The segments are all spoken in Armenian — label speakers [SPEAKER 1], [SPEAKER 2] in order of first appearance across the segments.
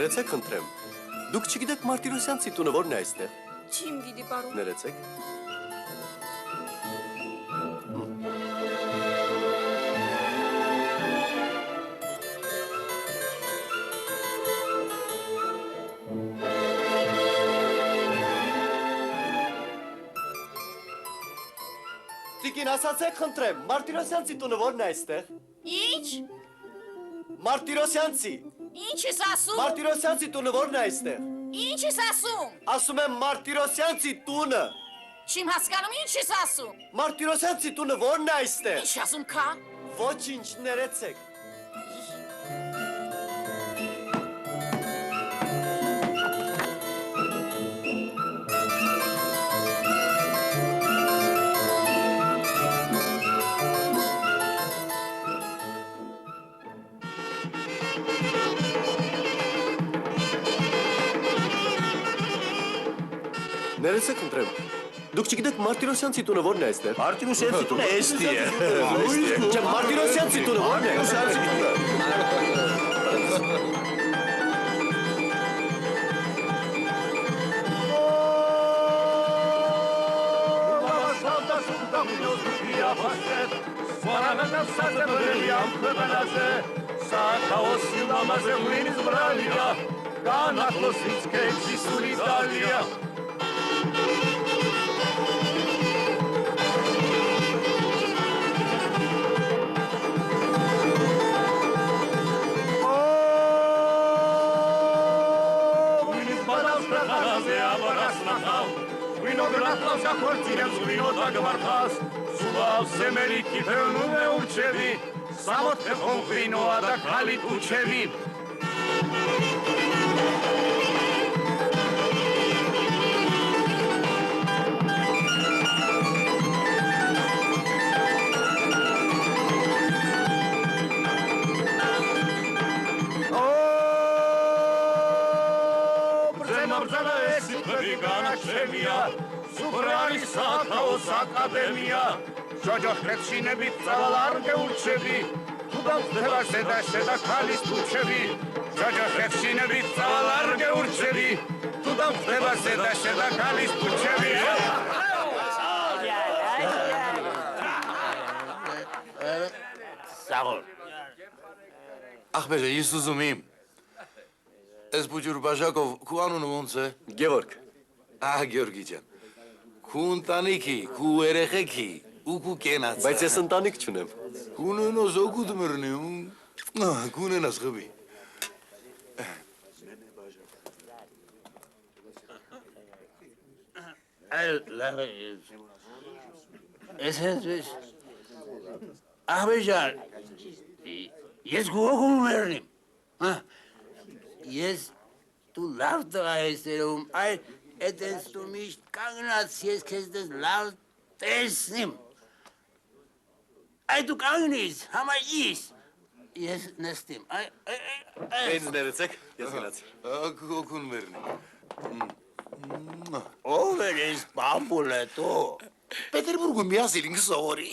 [SPEAKER 1] Ներեցեք խնդրեմ, դուք չգիտեք Մարտիրոսյանցի տունը որն է այստեղ։
[SPEAKER 2] Չիմ գիտի, պարոն։
[SPEAKER 1] Ներեցեք։ Տիկին, ասացեք խնդրեմ, Մարտիրոսյանցի տունը որն է այստեղ։
[SPEAKER 2] Ինչ։
[SPEAKER 1] Մարտիրոսյանցի։
[SPEAKER 2] Ինչ ես ասում։
[SPEAKER 1] Մարտիրոսյանցի տունը որն է այստեղ։
[SPEAKER 2] Ինչ ես ասում։
[SPEAKER 1] Ասում եմ Մարտիրոսյանցի տունը։
[SPEAKER 2] Չիմ հասկանում ինչ ես ասում։
[SPEAKER 1] Մարտիրոսյանցի տունը որն է այստեղ։
[SPEAKER 2] Ինչ ասում քա։
[SPEAKER 1] Ոչինչ, ներեցեք։ Ներեցեք ընտրեմ, դուք չգիտեք Մարտիրոսյանցի տունը որն է այստեղ։
[SPEAKER 3] Մարտիրոսյանցի տունը էստի է։
[SPEAKER 1] Չէ, Մարտիրոսյանցի տունը որն է։
[SPEAKER 4] Ախպեջը, ես ուզում իմ, ես բուջուր բաժակով քու անունը ոնց է։
[SPEAKER 1] Գևորգ։
[SPEAKER 4] Ահ, Գյորգի ջան, քու ընտանիքի, քու երեխեքի ու քու կենացը։
[SPEAKER 1] Բայց ես ընտանիք չունեմ։
[SPEAKER 4] Քունենոս օգուտ մրնի, քունենաս խվի։
[SPEAKER 5] Ախպեջան, ես քու օգում մրնիմ, ես դու լավ տղա ես երևում, այդպես դու միշտ կանգնած ես քեզ դες լավ տեսնիմ։ Այդ դու կանգնես, համայիս, ես նստիմ։
[SPEAKER 1] Ինձ ներեցեք, ես գնացի։
[SPEAKER 4] Գոհուն մերնի։
[SPEAKER 5] Ով էր այս պապուլը դու։
[SPEAKER 3] Պետերբուրգում միասին ինքը սովորի։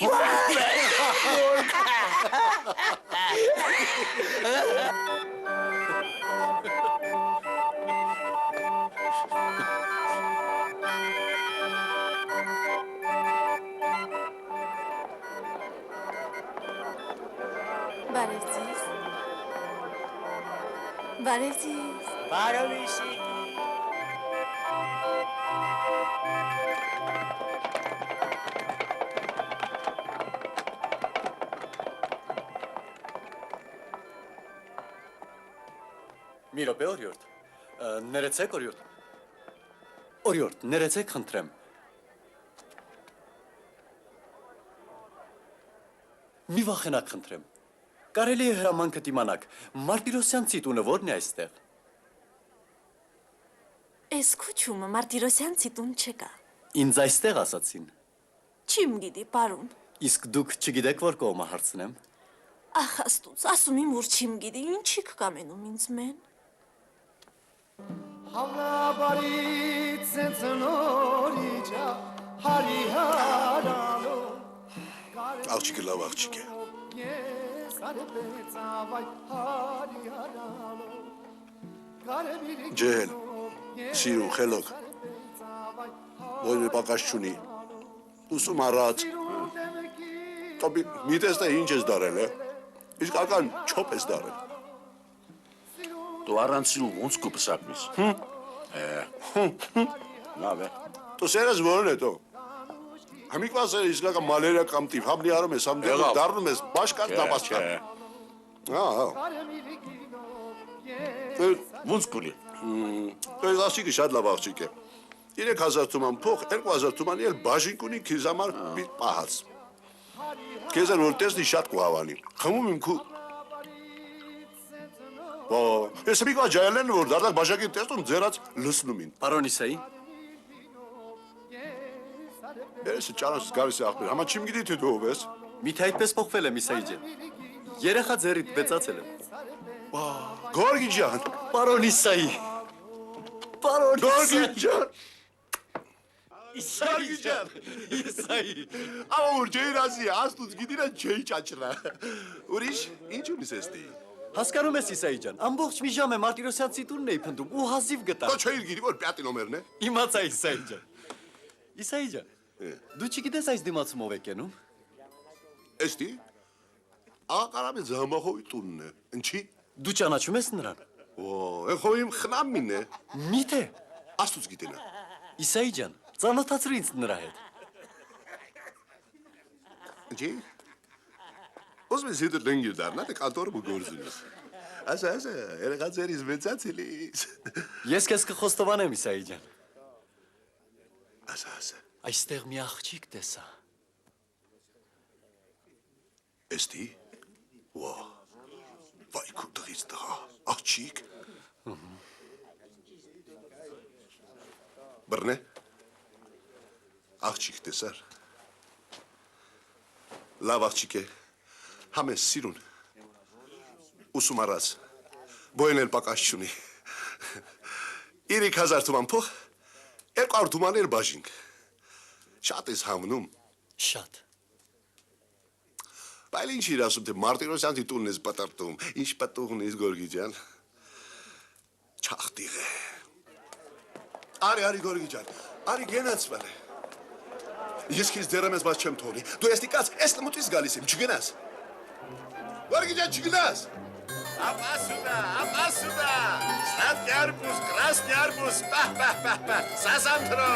[SPEAKER 6] Բարև ձեզ։ Բարև ձեզ։
[SPEAKER 5] Բարով իշի։
[SPEAKER 1] Մի րոպե, օրիորդ։ Ներեցեք, օրիորդ։ Օրիորդ, ներեցեք, խնդրեմ։ Մի վախենակ, խնդրեմ։ Կարելի է հրամանքը դիմանաք։ Մարտիրոսյանցի տունը ո՞րն է այստեղ։
[SPEAKER 6] Այս քուչումը Մարտիրոսյանցի տուն չկա։
[SPEAKER 1] Ինձ այստեղ ասացին։
[SPEAKER 6] Չիմ գիտի, պարոն։
[SPEAKER 1] Իսկ դուք չգիտեք, որ կողմը հարցնեմ։
[SPEAKER 6] Ախ, աստուծ, ասում իմ, որ չիմ գիտի, ինչի կկամենում ինձ մեն։
[SPEAKER 7] Հավնաբարից ծնորիջա հարիհարալո
[SPEAKER 3] Աղջիկը լավ աղջիկ է։
[SPEAKER 7] ես արբեցավայ հարիհարալո
[SPEAKER 3] Ջեն, սիրուն, խելոք, որը պակաս չունի, ուսում առած, տոպի մի տեսնա ինչ ես դարել, իսկական չոպ ես դարել։
[SPEAKER 8] Դու առանցին ոնց կուպսակնես։ Լավ է։
[SPEAKER 3] Դու սերես որն է դու։ Համիկվաս էր իսկական մալերիա կամ տիվ, համնի արում ես, համ դեղով դարնում ես, բաշկան դապասկան։
[SPEAKER 8] Ոնց կուլի։
[SPEAKER 3] Դու աղջիկը շատ լավ աղջիկ է։ 3000 թուման փող, 2000 թուման էլ բաժին կունի քեզ համար մի պահած։ Քեզ որ տեսնի շատ կուհավանի։ Խմում իմ քու Ես միկա ջայելեն որ դարձած բաժակի տեսնում ձերած լսնում ին։
[SPEAKER 1] Պարոն Իսայի,
[SPEAKER 3] Ես ճանաչ գալիս է ախպեր, համա չիմ գիտի թե դու ով ես։
[SPEAKER 1] միթե այդպես փոխվել եմ Իսայի ջան։ Երեխա ձեռիդ բեցացել եմ։
[SPEAKER 3] Գորգի ջան,
[SPEAKER 1] Պարոն Իսայի։ Պարոն
[SPEAKER 3] Գորգի ջան,
[SPEAKER 1] Իսայի ջան։ Իսայի։
[SPEAKER 3] ամուր ջեի ռազի, աստուց գիտիրա ջեի ճաչրա։ Ուրիշ, ինչ ունիս եստի։
[SPEAKER 1] Հասկանում ես Իսայի ջան, ամբողջ մի ժամ է Մարտիրոսյանցի տունն էի փնտում ու հազիվ գտա։
[SPEAKER 3] Դու չէիր գիտի որ պյատի նոմերն է։
[SPEAKER 1] Իմացա Իսայի ջան։ Իսայի ջան, դու չգիտես այս դիմացում ով է կենում։
[SPEAKER 3] Էստի։ Աղարամի զամախոյի տունն է։ Ինչի։
[SPEAKER 1] Դու ճանաչում ես նրան։
[SPEAKER 3] Խոյիմ խնամին է։
[SPEAKER 1] Միթե։
[SPEAKER 3] Աստուց գիտենա։
[SPEAKER 1] Իսայի ջան, ծանոթացրու ինձ նրա հետ։
[SPEAKER 3] Ինչի։ Ոս մեզ հետը լենգիր դարնա, թե կանտորը ու գործում ես։ Ասա, երեխա ձերից մեծացելիս։
[SPEAKER 1] Ես քեզ կխոստովանեմ Իսայի ջան։
[SPEAKER 3] Ասա։
[SPEAKER 1] Այստեղ մի աղջիկ տեսա։
[SPEAKER 3] Էստի։ Վայ քու տղից տղա, աղջիկ։ Բռնե։ Աղջիկ տեսար։ Լավ աղջիկ է։ Համես սիրուն։ Ուսում առած։ Բոյն էլ պակաս չունի։ 3000 թուման փող, 200 թուման էլ բաժինք։ Շատ ես համնում։
[SPEAKER 1] Շատ։
[SPEAKER 3] Բայց ինչ իր ասում թե Մարտիրոսյանցի տունն ես պատարտում, ինչ պատուղն ես Գորգի ջան։ Չախտիղ է։ Արի Գորգի ջան, արի գնացվել է։ Ես քեզ դերեմ ես բայց չեմ թողնի։ Դու ես դիկած, ես նմուտից գալիս եմ, չգնաս։ Գորգի ջան, չգնաս։
[SPEAKER 8] Ապասուդա, սլատկի արբուզ, կրասկի արբուզ, պահ, սասանտրո։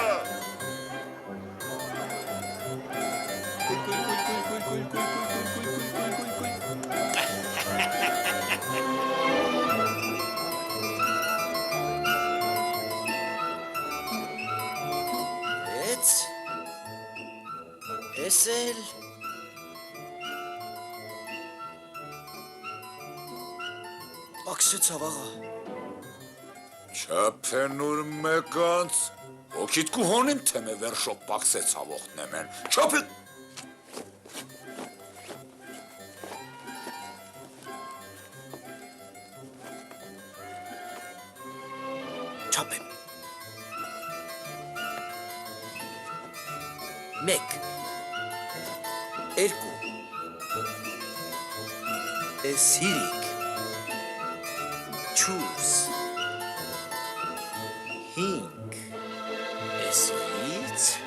[SPEAKER 9] Էսել Ակսեց ավաղա
[SPEAKER 8] Չապենուր մեկանց Հոգիտ կուհոնիմ թեմե վերշոք պաքսեց ավողտն եմ են Չապեն
[SPEAKER 9] չափեմ։ 1 2 Սիրիկ 4 5 6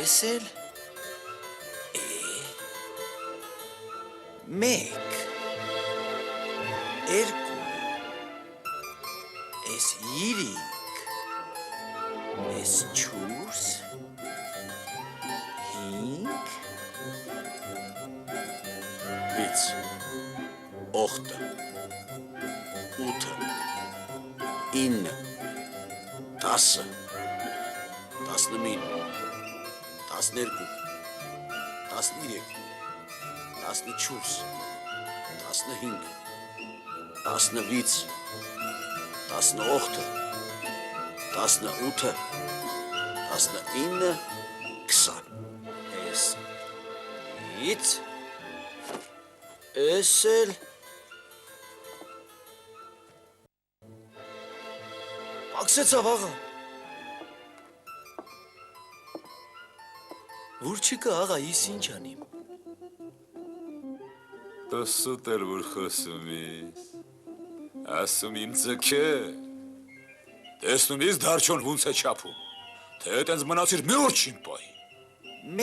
[SPEAKER 9] Էսել 1 2 Էս 3 Էս Էսել Ակսեցավ աղա Որ չկա աղա, ես ինչ անիմ
[SPEAKER 8] Դու սուտ էր որ խոսում ես Ասում իմ ձգե Տեսնում ես դարջոն հունց է չապում Թե էտենց մնացիր մի օր չին պայի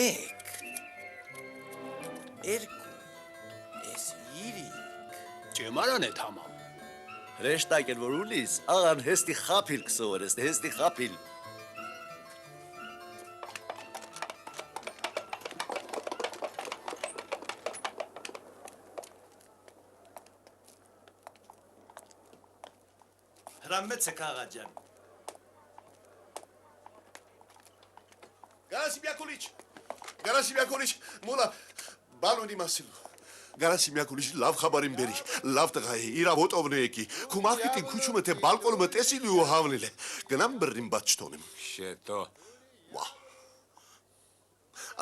[SPEAKER 9] 1 2 Էս 3
[SPEAKER 1] Ջեմանան է թամամ։
[SPEAKER 9] Հրեշտակ էր որ ուլիս, աղան հեստի խապիլ կսովորես, հեստի խապիլ Հրամեց եք աղա ջան
[SPEAKER 3] Գարասիմ Յակոլիչ, մոլա, բանոնի մասիլու Գարասիմ Յակոլիչ լավ խաբարին բերի, լավ տղա է, իրա ոտովն է եկի Քու մաղկիտին քուչումը թե բալկոնումը տեսիլի ու հավնել է Գնամ բրրին բաց չտոնիմ
[SPEAKER 8] Շետո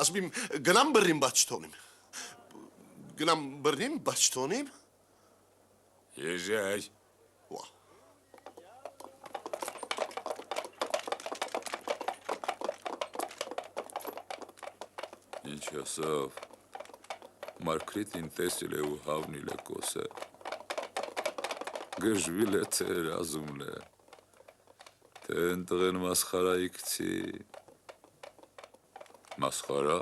[SPEAKER 3] Ասում իմ գնամ բրրին բաց չտոնիմ Գնամ բրրին բաց չտոնիմ
[SPEAKER 8] Եժայ Ինչ ասավ Մարկրիտին տեսել է ու հավնիլ է կոսը Գժվիլ է թե ռազումլ է Թե ընտղեն մասխարայի կցի Մասխարա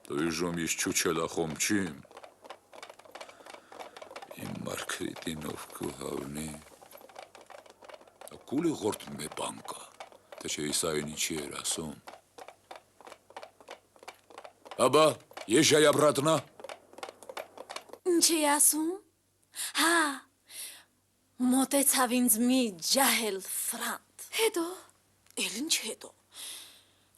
[SPEAKER 8] Դու իժում ես չուչել ախոմ չիմ Իմ Մարկրիտինով կու հավնի Կուլի ղորդ մե բանկա Թե չէ իսային ինչի էր ասում Աբա, եժայ ապրատնա
[SPEAKER 6] Ինչ է ասում? Հա, մոտեցավ ինձ մի ջահել ֆրանտ Հետո, էլ ինչ հետո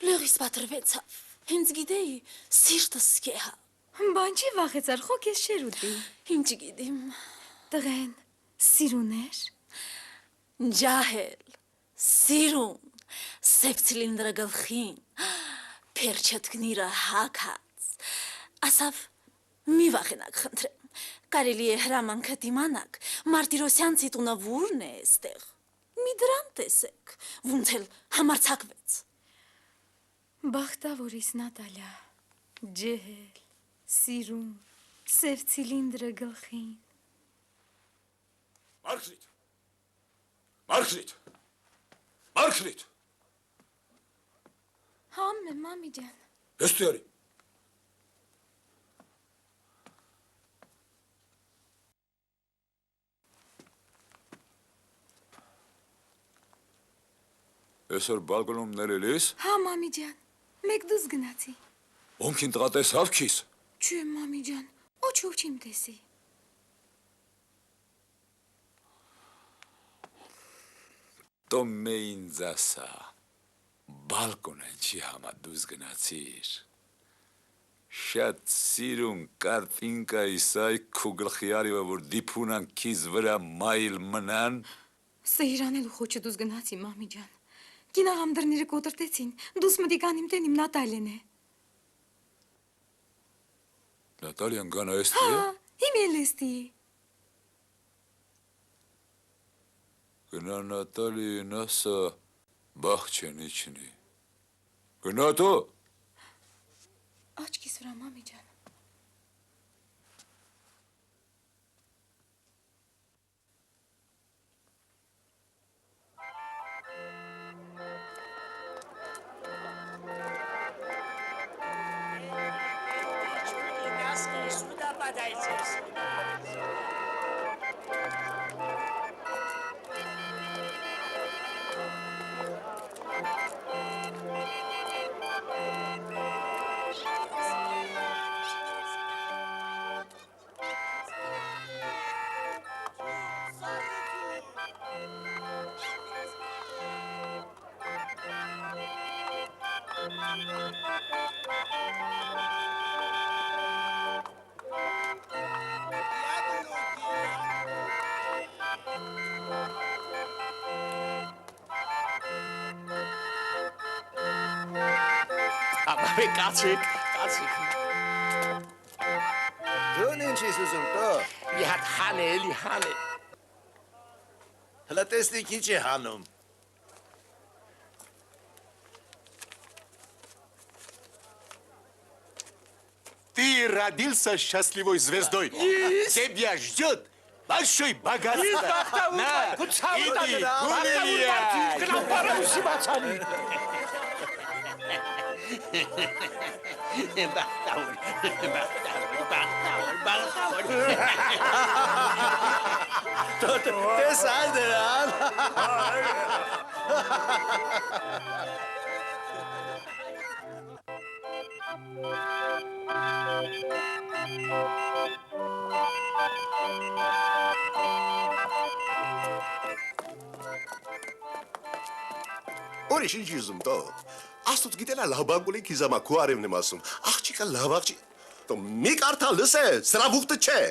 [SPEAKER 6] Լեղիս պատրվեցավ Հենց գիտեի, սիրտս կեհա
[SPEAKER 10] Բան չի վախեցար, խո կես չեր ուտի
[SPEAKER 6] Ինչ գիտիմ
[SPEAKER 10] Տղեն, սիրուն էր
[SPEAKER 6] Ջահել, սիրուն Սև ցիլինդրը գլխին Պերջետքնիրը հակած Ասավ, մի վախենակ խնդրեմ Կարելի է հրամանքը դիմանակ Մարտիրոսյան ցիտունը վուրն է էստեղ Մի դրամ տեսեք Ոնց էլ համարցակվեց
[SPEAKER 10] Բախտավորիս Նատալյա Ջահել, սիրուն Սև ցիլինդրը գլխին
[SPEAKER 8] Մարկրիտ
[SPEAKER 10] Համ է, մամի ջան
[SPEAKER 8] Ես տյարի Այսօր բալկոնում ներել ես
[SPEAKER 10] Հա, մամի ջան, մեկ դուզ գնացի
[SPEAKER 8] Ոնքին տղա տեսավ քիս
[SPEAKER 10] Չէ, մամի ջան, օչով չիմ տեսի
[SPEAKER 8] Տո մե ինձ ասա Բալկոնը ինչի համա դուզ գնացիր Շատ սիրուն կարտինկա իսայ քու գլխիարիվը որ դիպունան քիզ վրա մայլ մնան
[SPEAKER 10] Սեհիրանելու խոչը դուզ գնացի, մամի ջան Կինաղամ դրները կոտրտեցին, դուս մտիկանիմ տենիմ Նատալեն է
[SPEAKER 8] Նատալյան գանա էստի է?
[SPEAKER 10] Հա, իմ էլ էստի է
[SPEAKER 8] Գնա Նատալին ասա բախ չեն իջնի։ Գնա դու։
[SPEAKER 10] Աչքիս վրա, մամի ջան։
[SPEAKER 9] Ապա կացիկ։ Դուն ինչ ես ուզում տո։
[SPEAKER 5] Մի հատ հան է, էլի հան է։
[SPEAKER 9] Հլա տեսնիկ ինչ է հանում։
[SPEAKER 11] Ты родился счастливой звездой. Тебя ждет большой богатство. На, иди, гуляй.
[SPEAKER 9] Տես այ դրան։
[SPEAKER 3] Ուրիշ ինչ ուզում տո։ Աստուծո գիտենա լավ բանկուլի քիզամա քու արևն եմ ասում։ Աղջիկը լավ աղջիկ։ Տո մի կարդալ լսե, սրա բուխտը չէ։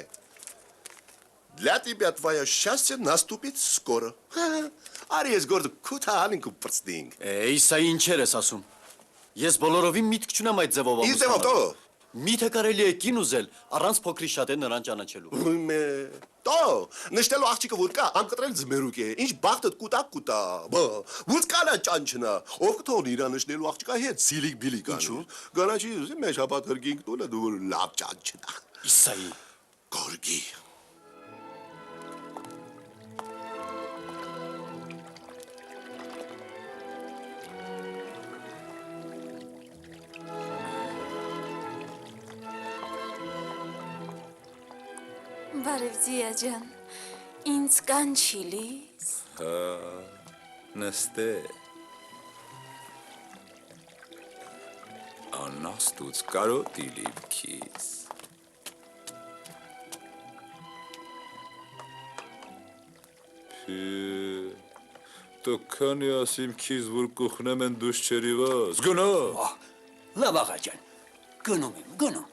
[SPEAKER 3] Для тебя твое счастье наступит скоро. Արի ես գործ քութա անենք ու պրծնինք։
[SPEAKER 1] Իսա ինչեր ես ասում։ Ես բոլորովին միտք չունեմ այդ ձևով
[SPEAKER 3] Ինչ ձևով տո։
[SPEAKER 1] Միթե կարելի է կին ուզել առանց փոքրի շատ է նրան ճանաչելու։
[SPEAKER 3] Տո, նշտելու աղջիկը որ կա, անկտրել ձմերուկ է, ինչ բախտդ կուտա, ոնց կանա ճանչնա, ով կթողնի իրա նշնելու աղջիկա հետ, սիլիկ բիլիկ անի։ Գանաչի մեջ հապատ հրգինք տունը դու որ լավ ճանչնա։
[SPEAKER 1] Իսայի։
[SPEAKER 3] Գորգի։
[SPEAKER 6] Բարև ձիա ջան, ինձ կանչիլիս։
[SPEAKER 8] Նստե։ Անաստուց կարոտի լիվքիս։ Տոքանի ասիմ քիզ որ կուխնեմ են դուշ չերի վազ, գնա։
[SPEAKER 5] Լավ աղա ջան, գնում եմ, գնում։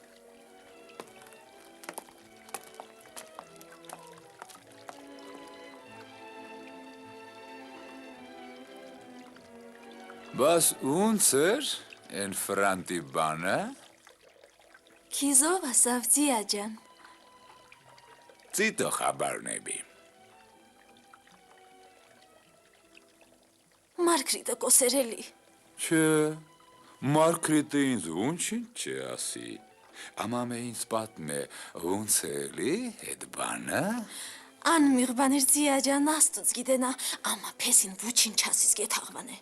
[SPEAKER 8] Բաս ոնց էր են ֆրանտի բանը։
[SPEAKER 6] Քիզով ասավ ձիա ջան։
[SPEAKER 8] Ծիտո խաբար նեբի։
[SPEAKER 6] Մարգրիտը կոսերելի։
[SPEAKER 8] Չէ, Մարգրիտը ինձ ոնչին չէ ասի։ Ամամե ինձ պատմ է ոնց էլի հետ բանը։
[SPEAKER 6] Անմիղ բաներ ձիա ջան աստուց գիտենա, ամա պեսին ոչին չասիս գետ աղվան է։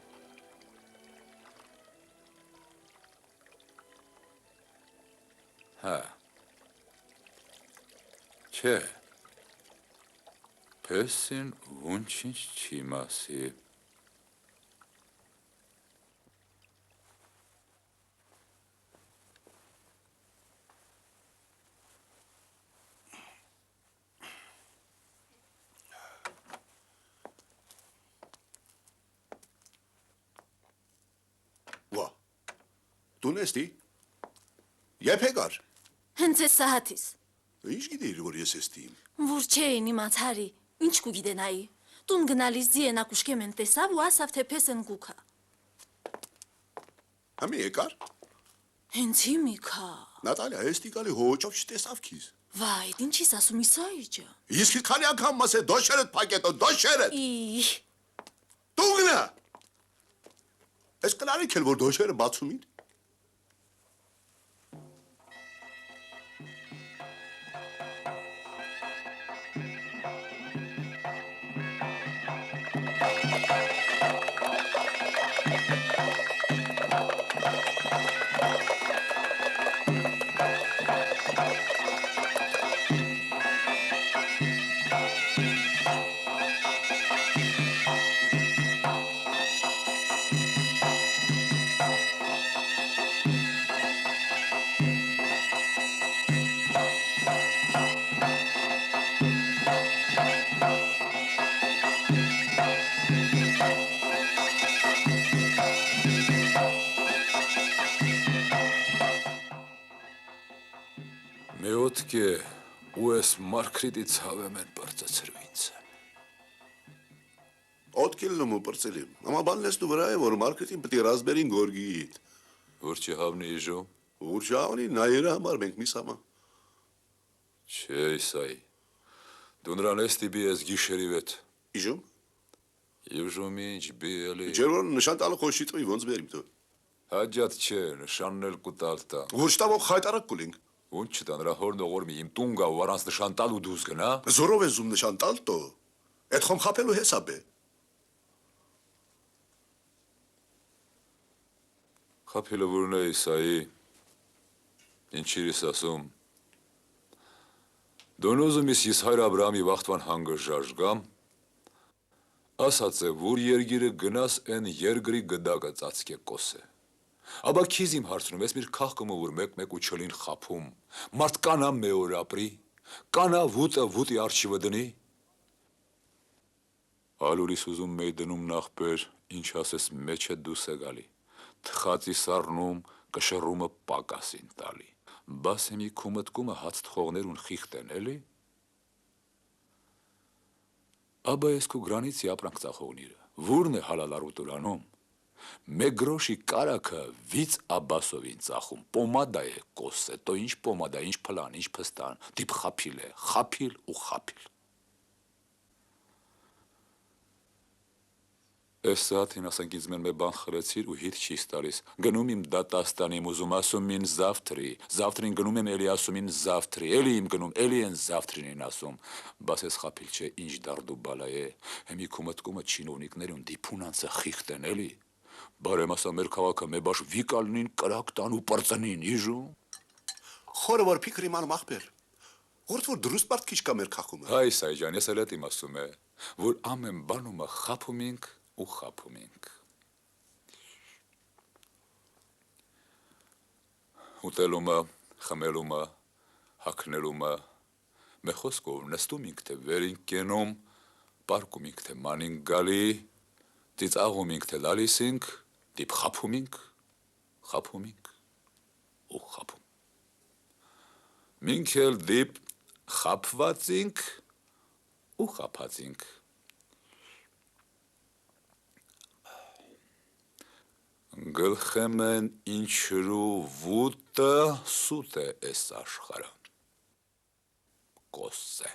[SPEAKER 8] Հա։ Չէ։ Պեսին ոչինչ չի մասի։
[SPEAKER 3] Ვა։ Դու նստի։ Եփ եկար։
[SPEAKER 6] Հենց է սահատիս։
[SPEAKER 3] Ինչ գիտեիր որ ես էստիմ։
[SPEAKER 6] Որ չէին իմաց հարի, ինչ կուգիտենայի։ Տուն գնալիս ձիենա կուշկեմ են տեսավ ու ասավ թե պես են գուքա։
[SPEAKER 3] Համի եկար։
[SPEAKER 6] Հենց հիմիկա։
[SPEAKER 3] Նատալիա, էստի գալի հոճով չտեսավ քիզ։
[SPEAKER 6] Վայ, ինչ ես ասում Իսայի ջան։
[SPEAKER 3] Իսկ քանի անգամ ասե դոշերդ փակետո, դոշերդ։
[SPEAKER 6] Ի,
[SPEAKER 3] Դուգնա։ Ես կլարի քել որ դոշերը բացում են։
[SPEAKER 8] Մեոտկե ու ես մարկրիտի ցավեմ են բարձրացրվից։
[SPEAKER 3] Օդքիլնում ու պրծելիմ։ Ամա բանլես դու վրա է, որ մարկետին պտի ռազմերին գորգիիտ։
[SPEAKER 8] Որ չի հավնի իժում։
[SPEAKER 3] Որ շահունի նայերը համար մենք մի սամա։
[SPEAKER 8] Չէ, Իսայի։ Դու նրան ես տիբի ես գիշերի վետ։
[SPEAKER 3] Իժում։
[SPEAKER 8] Իժում ինչ բիելի։
[SPEAKER 3] Ջեր որ նշան տալը խոշի տվի ոնց բերիմ դու։
[SPEAKER 8] Հաջատ չէ, նշաննել կուտալ տա։
[SPEAKER 3] Որ շտավով խայտարակ կուլինք։
[SPEAKER 8] Ուն չտա նրա հորն ողորմի իմ տունգա ու առանց նշան տալ ու դուս գնա։
[SPEAKER 3] Զորով ես զում նշան տալ տո։ Էդ խոմ խապելու հեսապ է։
[SPEAKER 8] Խապելը որն է Իսայի։ Ինչիր ես ասում։ Դոնոզում ես Հայր Աբրամի վաղթվան հանգը ժաժգամ, ասաց է, որ երգիրը գնաս են երգրի գդակը ծացկե կոս է։ Աբա քիզ իմ հարցնում ես միր քաղկումը որ մեկ ու չլին խապում, մարդ կանա մեոր ապրի, կանա վուտի արջիվը դնի։ Ալուրիս ուզում մեյ դնում նախբեր, ինչ ասես մեջ է դուս է գալի, թխածի սարնում կշռումը պակասին տալի, բաս հեմի կումըտկումը հաց թխողներ ուն խիխտ են էլի։ Աբա ես կու գրանից ապրանք ծախողնիրը, որն է հալալ արուտուրանում, մեկ գրոշի կարակը վից աբասովին ծախում, պոմադա է կոս է, տո ինչ պոմադա, ինչ պլան, ինչ պստան, դիպ խապիլ է, խապիլ ու խապիլ։ Ես սատին ասանք ինձ մեն մե բան խրեցիր ու հիտ չիս տալիս, գնում իմ դատաստանիմ ուզում ասում մին զավթրի, զավթրին գնում եմ էլի ասում ին զավթրի, էլի իմ գնում, էլի են զավթրին են ասում, բաս ես խապիլ չէ, ինչ դարդու բալա է, հեմի կումըտկումը չինովնիկներուն դիպունանցը խիխտ են էլի, բարեմ ասա մեր քաղաքը մե բաշ վիկալնին կրակ տան ու պրծնին իժում։
[SPEAKER 3] Խորը որ փիքր իմանում ախպեր, որդ որ դրուստ բարդ քիչ կա մեր քաղումը։
[SPEAKER 8] Հայ Սայջան, ես էլ էդ իմ ասում է, որ ամեն բանումը խապում ենք ու խապում ենք։ Ուտելումը, խմելումը, հագնելումը, մե խոսքով նստում ենք թե վեր ենք կենում, պարկում ենք թե ման ենք գալի, ծիծաղում ենք թե լալիս ենք, դիպ խապում ենք ու խապում։ Մենք էլ դիպ խապված ենք ու խապած ենք։ Գլխեմ են ինչրու վուտը սուտ է էս աշխարը, կոս է։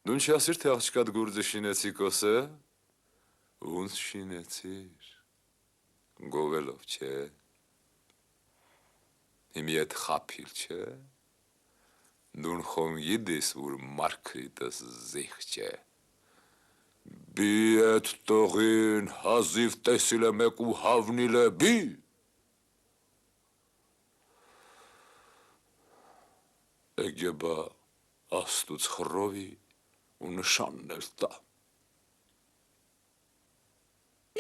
[SPEAKER 8] Դուն չասիր, թե աղջկատ գուրջը շինեցի կոս է, ունց շինեցիր, գովելով չէ, հիմի էդ խապիլ չէ, դուն խոմ իդիս, որ մարկրիտս զիխ չէ, բի էդ տողին հազիվ տեսիլ է մեկ ու հավնիլ է բի, էգեբա աստուց խռովի ու նշանն էլ տա։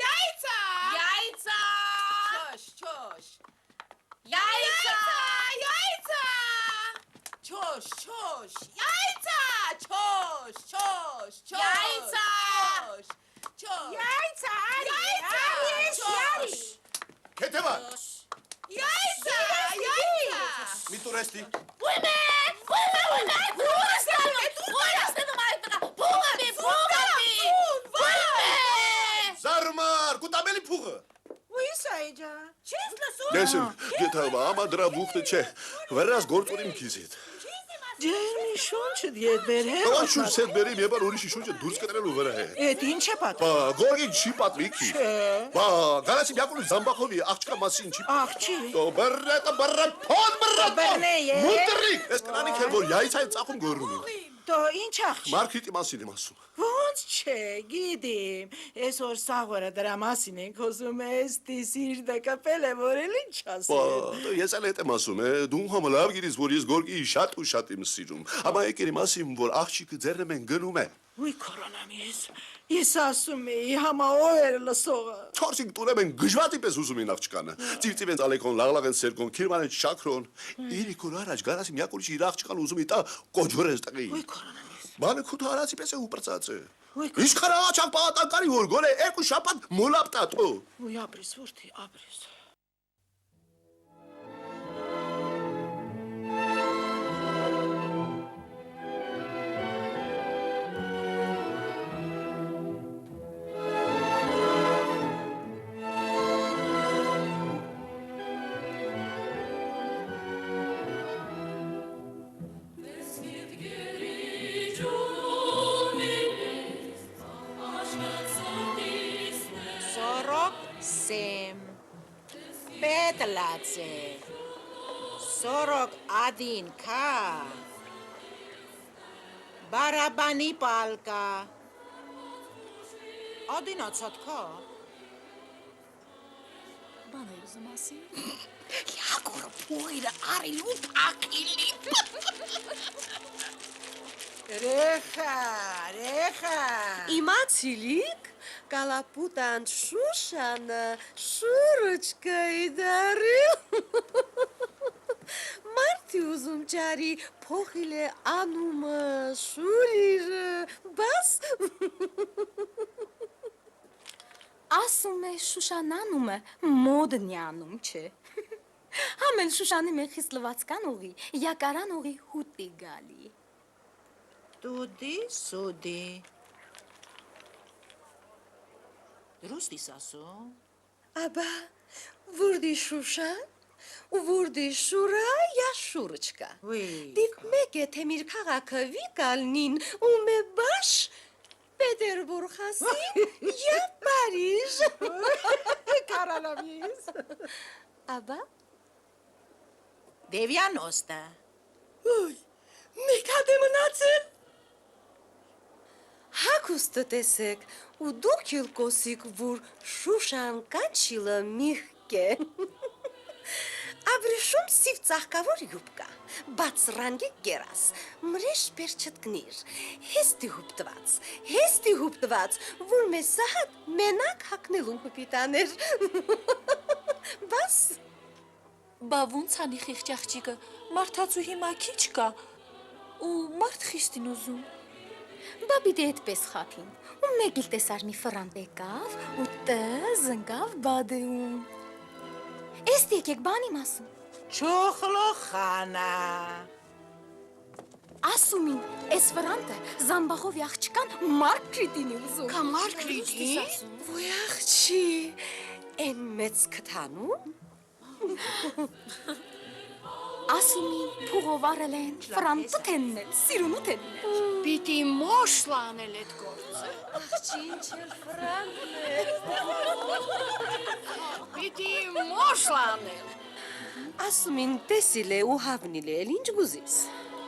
[SPEAKER 2] Яйца! Яйца! Чош! Яйца! Яйца! Чош! Яйца! Чош! Яйца! Яйца! Яйца!
[SPEAKER 3] Քեթևա։
[SPEAKER 2] Яйца!
[SPEAKER 3] Միտուրեստի։
[SPEAKER 2] Ույմե!
[SPEAKER 3] Զարմար, կուտամելի փուղը։
[SPEAKER 2] Ույսա, այջա։ Չես լսում։
[SPEAKER 3] Դեսեմ, գետա ամա դրա բուխտը չէ։ Վերած գործունիմ քիզիդ։
[SPEAKER 2] Ջերմի շունչը դիետ բեր հե։
[SPEAKER 3] Ո՞ն շուտ սետ բերի մեբար ուրիշի շուրջը դուրս կտրելու վրա է։
[SPEAKER 2] Էդ ինչ է պատը։
[SPEAKER 3] Բա գորգի չի պատմի քի։ Բա գարացի Յակովի Զամբախովի աղջկա մասին չի։
[SPEAKER 2] Աղջի։
[SPEAKER 3] То բրրետը բրրը փոդ բրրը։
[SPEAKER 2] Բրնեյե։
[SPEAKER 3] Մուտրի, ես կնանի քեր որ յայցայ ծախում գորրում։
[SPEAKER 2] Դո ինչ աղջի։
[SPEAKER 3] Մարկրիտի մասին եմ ասում։
[SPEAKER 2] Ոնց չէ, գիտեմ։ Այսօր սաղորը դրա մասին ենք խոսում ես, դիսիրդը կապել է, որ էլ ինչ ասել։
[SPEAKER 3] Բա ես էլ եմ ասում, դու համ լավ գիտես որ ես գորգի շատ ու շատ եմ սիրում։ Ամա եկել եմ ասում որ աղջիկը ձեռը մեն գնում է։
[SPEAKER 2] Ուй կորոնամիս։ Ես ասում եի համա ով էր լսողը։
[SPEAKER 3] Չորսիկ տուրեմ են գժվատի պես ուզում են աղջկանը։ Ծիվծիվ են ալեկոն, լաղլաղ են սերկոն, քիրման են շաքրոն։ Իրիկ որ առաջ գարասիմ Յակովի իր աղջկան ուզում է տա կոջոր ես տղի։
[SPEAKER 2] Ուй կորոնամիս։
[SPEAKER 3] Բանը քութ հարացի պես է ու պրծած է։ Ինչքան աղջակ պահատանկարի որ գոլ է երկու շապատ մոլապ տատո։
[SPEAKER 2] Ուй ապրես որդի, ապրես։ Սեմ, պետլացե, սորոք ադին կա, բարաբանի պալկա, ադինացատ կա,
[SPEAKER 6] Բան է ուզում ասի։
[SPEAKER 2] լյակորը պույրը արիլու պակիլի, Ռեխա,
[SPEAKER 12] Իմացիլիք, կալապուտան շուշանը շուրուչկա իդարիլ։ Մարդի ուզում ճարի փոխիլ է անումը շուրիրը, բաս։
[SPEAKER 10] Ասում է Շուշան անումը մոդնյանում չէ։ Համել Շուշանի մեն խիստ լվացկան ուղի, յակարան ուղի հուտի գալի։
[SPEAKER 2] Դուդի, սուդի, Դրուստ ես ասում։
[SPEAKER 12] Աբա, վուրդի Շուշան, ու վուրդի շուրա յա շուրուչկա։ Դիք մեկ է թե միր քաղաքը վիկալնին ու մե բաշ Պետերբուրգ հասի յա Պարիժ։
[SPEAKER 2] Կարալավիս։
[SPEAKER 12] Աբա,
[SPEAKER 2] Դևյանոստա։
[SPEAKER 12] Ուй, մեկ հատ է մնացել։ Հակուստը տեսեք, ու դուք էլ կոսիկ, որ Շուշան կանչիլը միխկ է։ Աբրիշում սիվ ծաղկավոր յուբկա, բացրանգի գերաս, մրեշ պեր չտկնիր, հեստի հուպտված, որ մեզ սահատ մենակ հակնելուն հպիտաներ։ Բաս,
[SPEAKER 6] Բա ոնց անի խիղճ աղջիկը, մարդացու հիմա քիչ կա, ու մարդ խիստին ուզում։
[SPEAKER 10] Բա պիտի այդպես խափին, ու մեկ իլ տեսար մի ֆրանտ եկավ, ու տը զնկավ բադեում։ Էստ եկեք բան իմ ասում։
[SPEAKER 2] Չոխլոխանա։
[SPEAKER 10] Ասումին, էս ֆրանտը Զամբախով աղջկան Մարկրիտին է ուզում։
[SPEAKER 12] Կա Մարկրիտին։ Ոյ աղջի, են մեծ կթանում։
[SPEAKER 10] Ասումին, փուղով արել են, ֆրանտը թեննել, սիրունու թեննել։
[SPEAKER 6] Պիտի մոշլանել էդ գործը։
[SPEAKER 12] Աղջի ինչ էլ ֆրանտն է։
[SPEAKER 6] Պիտի մոշլանել։
[SPEAKER 12] Ասումին տեսիլ է ու հավնիլ է, ինչ գուզիս։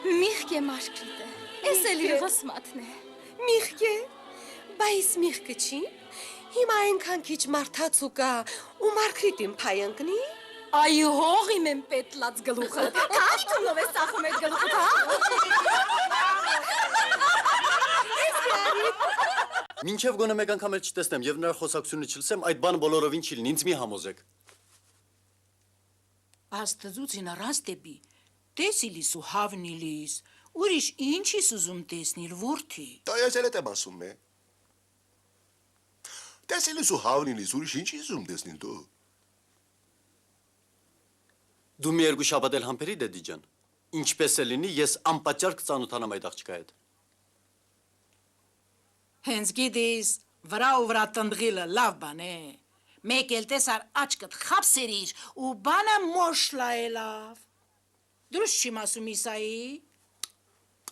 [SPEAKER 10] Միխկ է Մարկրիտը, էս էլ իր ղսմատն է։
[SPEAKER 12] Միխկ է, բայց միխկը չի, հիմա այնքան քիչ մարդացու կա ու Մարկրիտին փայ ընկնի։
[SPEAKER 10] Այ հող իմ եմ պետլած գլուխը, քանի թունով է սախում էդ գլուխը,
[SPEAKER 1] Մինչև գոնե մեկ անգամ էլ չտեսնեմ եւ նրա խոսակցությունը չլսեմ, այդ բանը բոլորովին չի լինի, ինձ մի համոզեք։
[SPEAKER 2] Աստծուցին առած դեպի, տեսիլիս ու հավնիլիս, ուրիշ ինչ ես ուզում տեսնիլ որդի։
[SPEAKER 3] Դա ես էլ եմ ասում է։ Տեսիլիս ու հավնիլիս ուրիշ ինչ ես ուզում տեսնիլ դու։
[SPEAKER 1] Դու մի երկու շաբաթ էլ համբերի դեդի ջան։ Ինչպես է լինի, ես անպատճառ կծանոթանամ այդ աղջկա հետ։
[SPEAKER 2] Հենց գիտես, վրա ու վրա տնտղիլը լավ բան է։ Մեկ էլ տեսար աչքդ խապսերիր ու բանը մոշլայելավ։ Դուրս չիմ ասում Իսայի։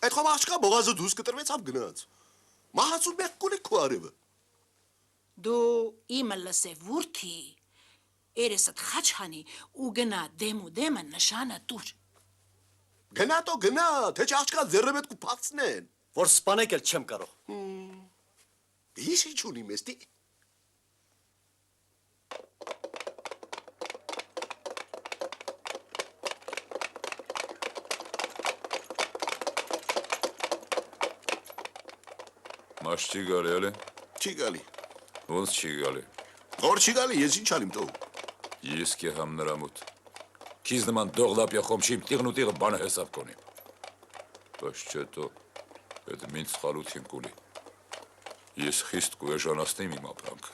[SPEAKER 3] Այդ խոմ աղջկա բողազը դուս կտրվեցավ գնաց։ Մահացու մեկ կունի քու արևը։
[SPEAKER 2] Դու իմը լսե վուրթի, երեսդ խաչհանի ու գնա դեմ ու դեմը նշանը տուր։
[SPEAKER 3] Գնա տո գնա, թե չէ աղջկա ձեռնդ կու փակցնեն։
[SPEAKER 1] Որ սպանեք էլ չեմ կարող։
[SPEAKER 3] Հիշի չունի մեստի։
[SPEAKER 8] Մաշ չի գալի էլի։
[SPEAKER 3] Չի գալի։
[SPEAKER 8] Ոնց չի գալի։
[SPEAKER 3] Որ չի գալի, ես ինչ անիմ տո։
[SPEAKER 8] Ես կեհամ նրա մոտ։ Քիզ նման դողլապյա խոմչիմ տիղն ու տիղը բանը հեսավ կոնիմ։ Բայց չէ տո, այդ մինց խալութին կուլի։ Ես խիստ կուեժանացնեմ իմ ապրանքը։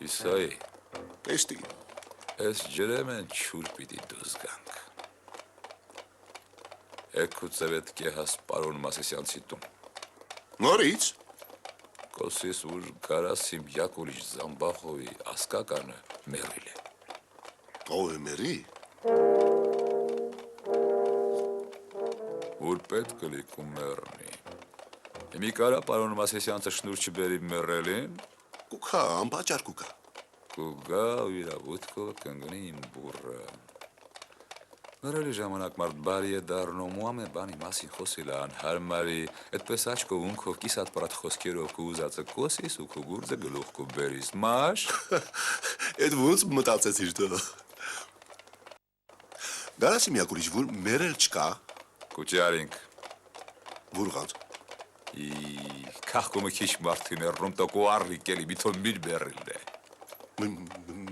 [SPEAKER 8] Իսայի։
[SPEAKER 3] Տեստի։
[SPEAKER 8] Ես ջրեմ են չուր պիտի դուզ գանք։ Էկուցևետ կեհաս պարոն Մասիսյանցի տուն։
[SPEAKER 3] Նորից։
[SPEAKER 8] Կոսիս ուր կարասիմ Յակուլիչ Զամբախովի ասկականը մերիլ է։
[SPEAKER 3] Ով է մերի։
[SPEAKER 8] Որ պետք կլի կու մերնի։ Մի կարա պարոն Մասիսյանցը շնուր չբերի մերելին։
[SPEAKER 3] Կուքա, անպաճար կուքա։
[SPEAKER 8] Կուգա ու իրավութքով կնգնի իմ բուրը։ Մերելի ժամանակ մարդ բարի է դարնում ու ամեն բանի մասին խոսիլ անհարմարի, այդպես աչքով ունքով կիսատ պրատ խոսքերով կու ուզածը կոսիս ու կու գուրձը գլուխ կու բերիս, մաշ։
[SPEAKER 3] Այդ ոնց մտածեցիր դու։ Գարասիմ Յակուլիչ, որ մերել չկա։
[SPEAKER 8] Կուճարինք։
[SPEAKER 3] Որ ղանց։
[SPEAKER 8] Կախկումը քիչ մարդին էրնում տո կու առլիկ էլի միթոն միր բերիլն է։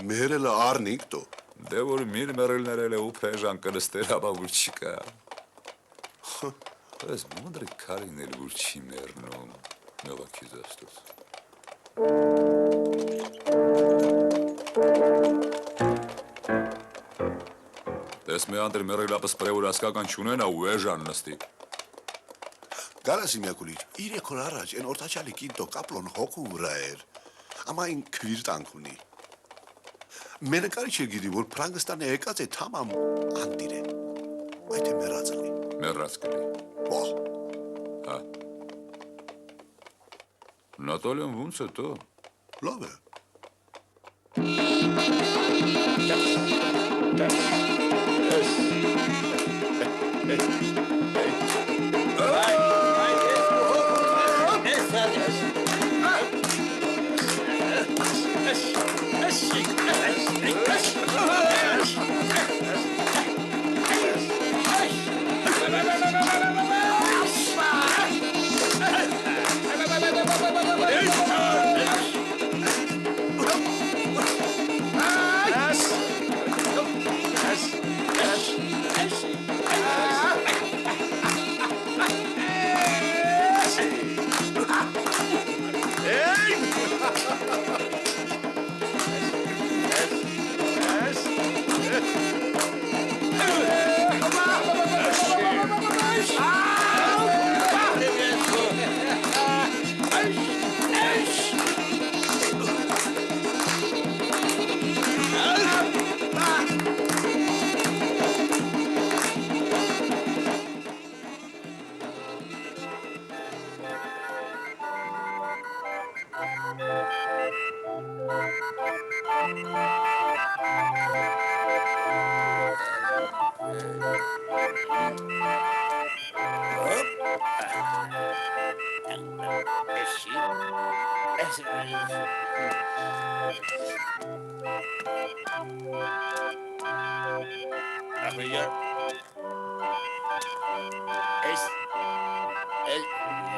[SPEAKER 3] Մերելը առնիկ տո։
[SPEAKER 8] Դե որ միր մերելներել է ու պեժան կնստեր ապա որ չկա։ Ես մոնդրի կարին էլ որ չի մերնում, նովա քիզ աստուց։ Դես մի անդր մերել ապս պրևոր ասկական չունենա ու էժան նստի։
[SPEAKER 3] Գարասիմ Յակուլիչ, 3 օր առաջ են օրտաչալի կինտո կապլոն հոգու վրա էր, ամա այն քվիր տանք ունի։ Մենակարի չէր գիտի, որ Պրանգստանը եկած է թամամ անդիր է, այդ է մերած լի։
[SPEAKER 8] Մերած կլի։
[SPEAKER 3] Բահ։
[SPEAKER 8] Հա։ Նատոլիոն ոնց է տո։
[SPEAKER 3] Լավ է։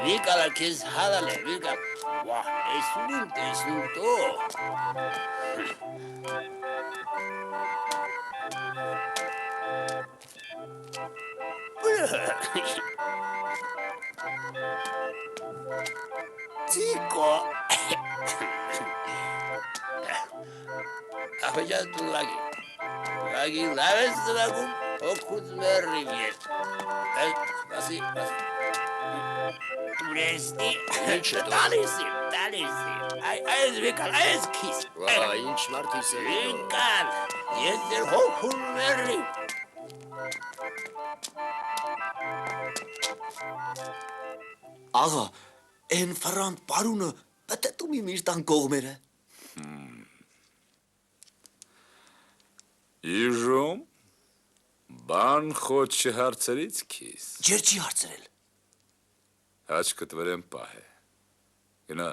[SPEAKER 5] Վիկալա քեզ հալալ է, վիկալ, վահ, տեսնում տո։ Ծիկո։ Ախվեջան դու լագի լավ ես դրագում, հոգուց մերրիվ ես։ Սպասի։ Տուրեստի։
[SPEAKER 3] Ինչ է
[SPEAKER 5] Տալիսիմ։ Այս վեկալ, այս քիս։
[SPEAKER 3] Ինչ մարդիս է։
[SPEAKER 5] Վեկալ, ես դեր հոգում մերի։
[SPEAKER 9] Աղա, են Ֆրանտ պարունը պտտում իմ իր տան կողմերը։
[SPEAKER 8] Իժում բան խոչ չհարցրից քիս։
[SPEAKER 9] Ջեր չի հարցրել։
[SPEAKER 8] Աչքդ վրեմ պահ է։ Գնա։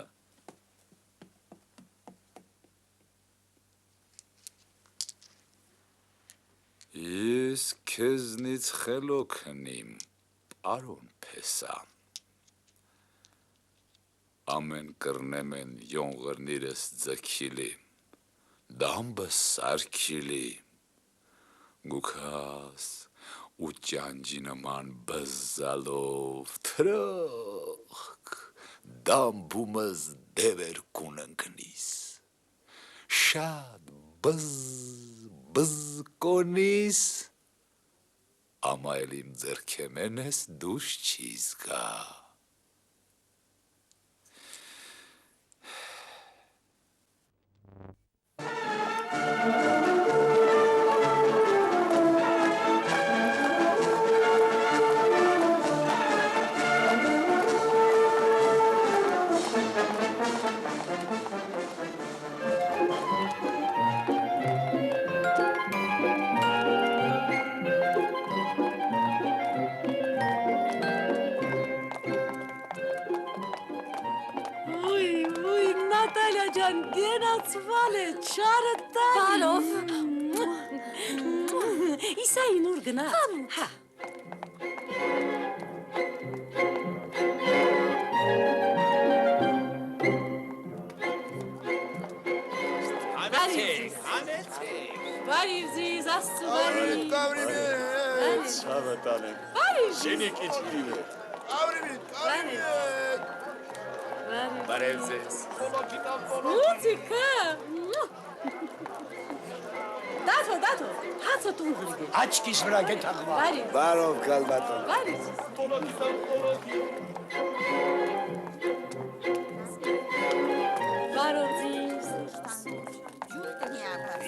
[SPEAKER 8] Ես քեզնից խելոք հնիմ, պարոն Փեսա։ Ամեն կրնեմ են յոնղրնիրս ձգիլի, դամբը սարքիլի, գուքաս ու ճանջի նման բզալով թրոխք, դամբումս դևեր կունընկնիս, շատ բզ կոնիս, ամա էլ իմ ձերքեմեն ես դուշ չիս գա։
[SPEAKER 10] Նատալիա ջան, գենացվալ է, չարը տալի։
[SPEAKER 6] Բարով։
[SPEAKER 10] Իսային ուր գնա։ Հա։ Բարի ձեզ, աստծու բարի։
[SPEAKER 1] Ցավը տանեմ։
[SPEAKER 10] Բարի։
[SPEAKER 1] Շենիկ իջնիվ է։
[SPEAKER 11] Բարև ձեզ։
[SPEAKER 10] Մուզիկա։ Դաթո, հացը տուն գրգե։
[SPEAKER 11] Աչքիս վրա գետաղվա։
[SPEAKER 10] Բարի։
[SPEAKER 3] Բարով կալբատոն։
[SPEAKER 10] Բարի։ Բարով ձեզ։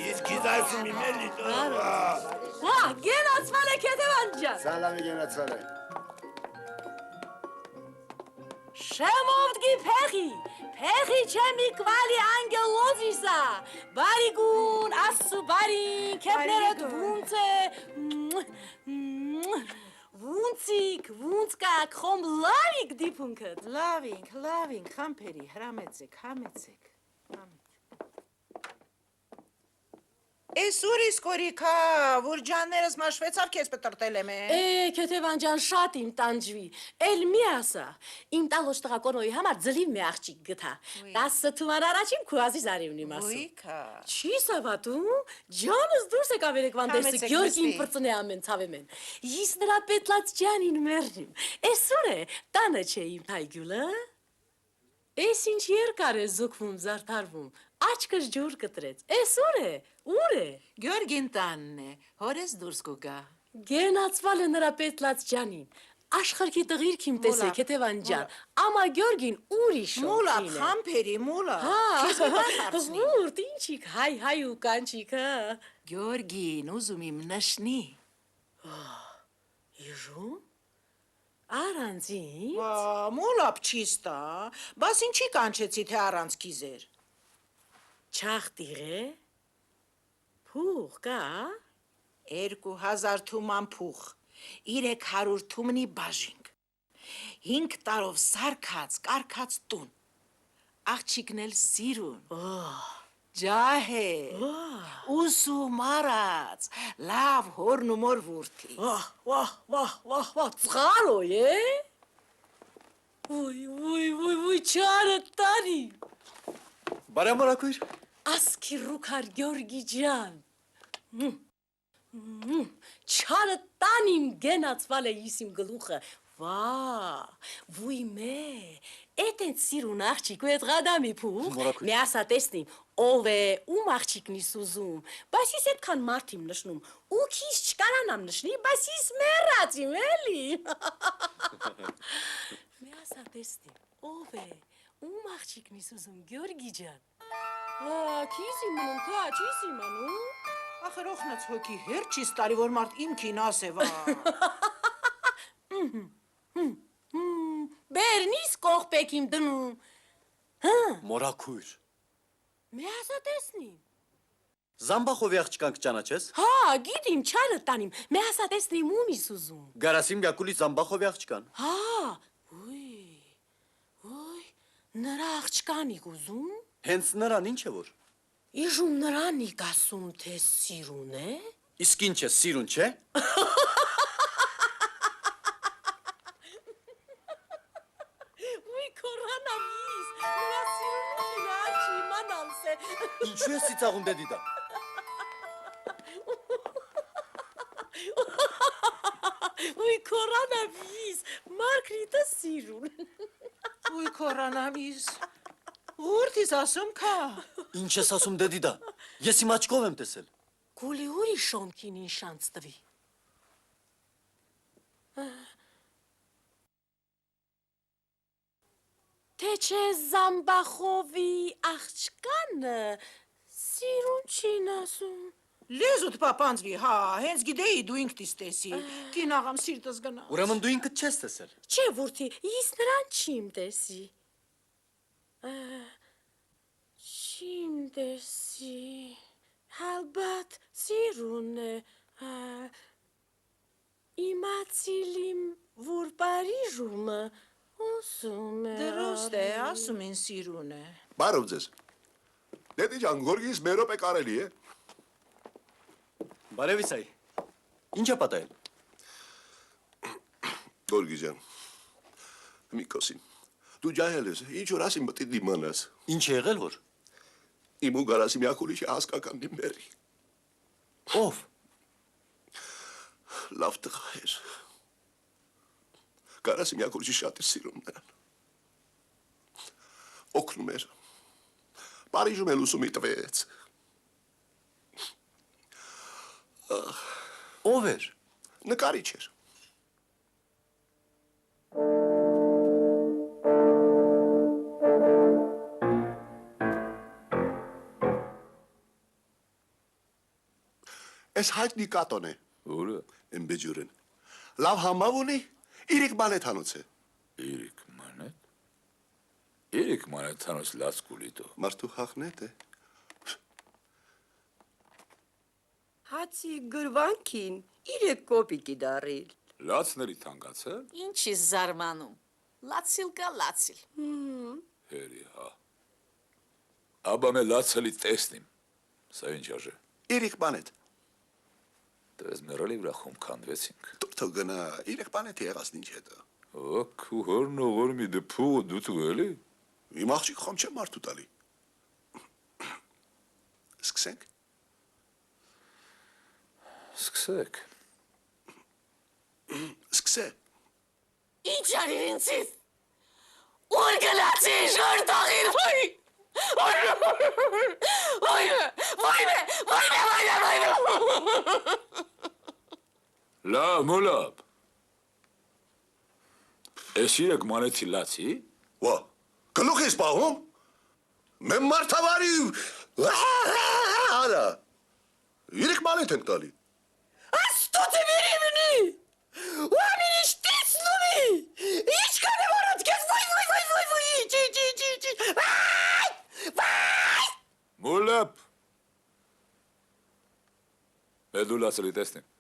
[SPEAKER 5] Ես գիզարսում իմ էլի։
[SPEAKER 10] Հա, գենացվալ է կետևան ջան։
[SPEAKER 3] Սալամի գենացվել է։
[SPEAKER 10] Շեմովդգի փեղի չեմի կվալի անգելոզիսա, բարի գուն, ասու բարի, կեպներդ վունց է, վունցկա, կխոմ լավիկ դիպունքդ։
[SPEAKER 2] Լավինք, խամպերի, հրամեցեք։ Էս ուր իսկ օրիքա, որ ջաններս մաշվեցավ քեզ պտրտել եմ է։
[SPEAKER 10] Կետևան ջան, շատ իմ տանջվի, էլ մի ասա, իմ տալոշ տղակոնոյի համար ձլիվ մի աղջիկ գտա, 10 թուման առաջին քուազի զարիվնի մասու։
[SPEAKER 2] Ոյքա։
[SPEAKER 10] Չի սավատում, ջանս դուրս եք ավերեկվան դեսի, գյորգին պրծնե ամեն ցավեմեն, իս նրա պետլած ջանին մերնիմ, էս ուր է, տանը չէ իմ թայգյուլը, էս ինչ երկար է զոքվում, զարդարվում, աչքս ջուր կտրեց, էս ուր է,
[SPEAKER 2] Գյորգին տանն է, հորես դուրս կուգա։
[SPEAKER 10] Գենացվալ է նրա պետլած ջանին, աշխարհքի տղիրք իմ տեսեք, հետևան ջան, ամա Գյորգին ուրիշ
[SPEAKER 2] Մուլա,
[SPEAKER 10] օքին է։
[SPEAKER 2] խամպերի, մուլա։
[SPEAKER 10] Քեզ մի բան հարցնի։ Ուրդ, ինչիք, հայ ու կանչիք, հա։
[SPEAKER 2] Գյորգին ուզում իմ նշնի։
[SPEAKER 10] Իժում։ Առանց ինձ։
[SPEAKER 2] Մուլա փչիստա, բաս ինչի կանչեցի թե առանց կիզեր։
[SPEAKER 10] Չախտիր է։ Փուղ կա։
[SPEAKER 2] 2000 թուման փուղ, 300 թումնի բաժինք, 5 տարով սարքած, կարկած տուն, աղջիկն էլ սիրուն, ջահե, ուսում արած, լավ հորն ու մոր վուրդի։
[SPEAKER 10] Վահ, ծղարոյ է։ Ոյ, չարը տանի։
[SPEAKER 1] Բարամարակույր։
[SPEAKER 10] Ասքի ռուքար Գյորգի ջան։ Չարը տանիմ գենացվալ է իսիմ գլուխը, վույ մե, էտ են սիրուն աղջիկ ու էտ ғադամի պուղ, մի ասա տեսնիմ, ով է, ում աղջիկն իս ուզում, բայց իս էտքան մարդ իմ նշնում, ու քիս չկարանամ նշնի, բայց իս մերած իմ էլի։ ասա տեսնեմ, ով է, ում աղջիկն ես ուզում, Գյորգի ջան։ Քիզ իմանում, քա, չիս իմանում։
[SPEAKER 2] Ախր օխնած հոգի հեր չիս տարի, որ մարդ իմքին ասեվա։
[SPEAKER 10] Բերնիս կողպեք իմ դնում։
[SPEAKER 1] Մորաքույր։
[SPEAKER 10] Մի ասա տեսնիմ։
[SPEAKER 1] Զամբախովի աղջկան կճանաչես։
[SPEAKER 10] Հա, գիտիմ, չարը տանիմ, մի ասա տեսնիմ ում ես ուզում։
[SPEAKER 1] Գարասիմ Յակուլի Զամբախովի աղջկան։
[SPEAKER 10] Հա, ոյ, նրա աղջկանիկ ուզում։
[SPEAKER 1] Հենց նրան ինչ է որ։
[SPEAKER 10] Իժում նրանիկ ասում, թե սիրուն է։
[SPEAKER 1] Իսկ ինչ է, սիրուն չէ։
[SPEAKER 10] Ոյ, կորանավիս, նրա սիրունին աչի իմանալս է։
[SPEAKER 1] Ինչու ես ծիծաղում դեդիդա։
[SPEAKER 10] Ոյ, կորանավիս, Մարգրիտը սիրուն։
[SPEAKER 2] Ոյ կորանավիս, ուրդ ես ասում կա։
[SPEAKER 1] Ինչ ես ասում դեդիդա, ես իմ աչքով եմ տեսել։
[SPEAKER 10] Գուլի ուրի շոմքին ինչ շանց տվի։ Թե չէ Զամբախովի աղջկանը սիրուն չին ասում։
[SPEAKER 2] Լեզուտ պապանձվի, հա, հենց գիտեի դու ինքդ ես տեսի, կին աղամ սիրտս գնա։
[SPEAKER 1] Ուրեմն դու ինքդ չես տեսել։
[SPEAKER 10] Չէ, որդի, ես նրան չիմ տեսի։ Չիմ տեսի, հալբատ սիրուն է, իմացիլիմ, որ Պարիժումը ուսում է։
[SPEAKER 2] Դրոստ է, ասում են սիրուն է։
[SPEAKER 3] Բարով ձեզ։ Դեդի ջան, գորգիս մերոպ է կարելի է։
[SPEAKER 1] Բարևիսայի, ինչ է պատահել։
[SPEAKER 3] Գորգի ջան, մի կոսին, դու ջահել ես, ինչ որ ասի մտի դիմանաս։
[SPEAKER 1] Ինչ է եղել որ։
[SPEAKER 3] Իմ ու Գարասիմ Յակուլիչի հասկական դիմբերի։
[SPEAKER 1] Ով։
[SPEAKER 3] Լավ տղա էր։ Գարասիմ Յակուլիչի շատ էր սիրում նրան։ Օգնում էր։ Պարիժում էլ ուսումի տվեց։
[SPEAKER 1] Ով էր։
[SPEAKER 3] Նկարիչ էր։ Այս հայտնի կատոն է։
[SPEAKER 8] Որը։
[SPEAKER 3] Եմբեջուրեն։ Լավ համավ ունի, իրիկ մանեթանոց է։
[SPEAKER 8] Իրիկ մանեթ։ Իրիկ մանեթանոց լաց կուլիտո։
[SPEAKER 3] Մարդու հախնետ է։
[SPEAKER 12] Հացի գրվանքին 3 կոպիկի դարիլ։
[SPEAKER 8] Լացների թանկացել։
[SPEAKER 6] Ինչ ես զարմանում։ Լացիլ կա լացիլ։
[SPEAKER 8] Հերի, հա։ Աբա մե լացելի տեսնիմ։ Սա ինչ աժե։
[SPEAKER 3] Իրիկ մանեթ։
[SPEAKER 8] Դες մերալի վրա խում քանդվեցինք։
[SPEAKER 3] Դուրթո գնա, իրիկ մանեթ եղած ինչ հետը։
[SPEAKER 8] Քու հորնողոր մի դպու դուտու էլի։
[SPEAKER 3] Իմ աղջիկ խոմ չեմ մարդու տալի։ Սկսենք։
[SPEAKER 8] Սկսեք։
[SPEAKER 3] Սկսե։
[SPEAKER 6] Ինչ արիր ինձիվ։ Ուր գնացի շորտաղիր, ոյ։
[SPEAKER 8] Լավ, մոլապ։ Ես իրեք մանեթի լացի։
[SPEAKER 3] Ვა, գլուխ ես պահում։ Մեմ մարդավարի արա։ Իրեք մանեթ ենք տալի։
[SPEAKER 2] Աստուծի վերիմնի։ Ուամին իշ տեսնումի։ Ինչ կանը որոտ կեզ, ոյ, ճի։
[SPEAKER 8] Մոլապ։ Դու լացելի տեսնեմ։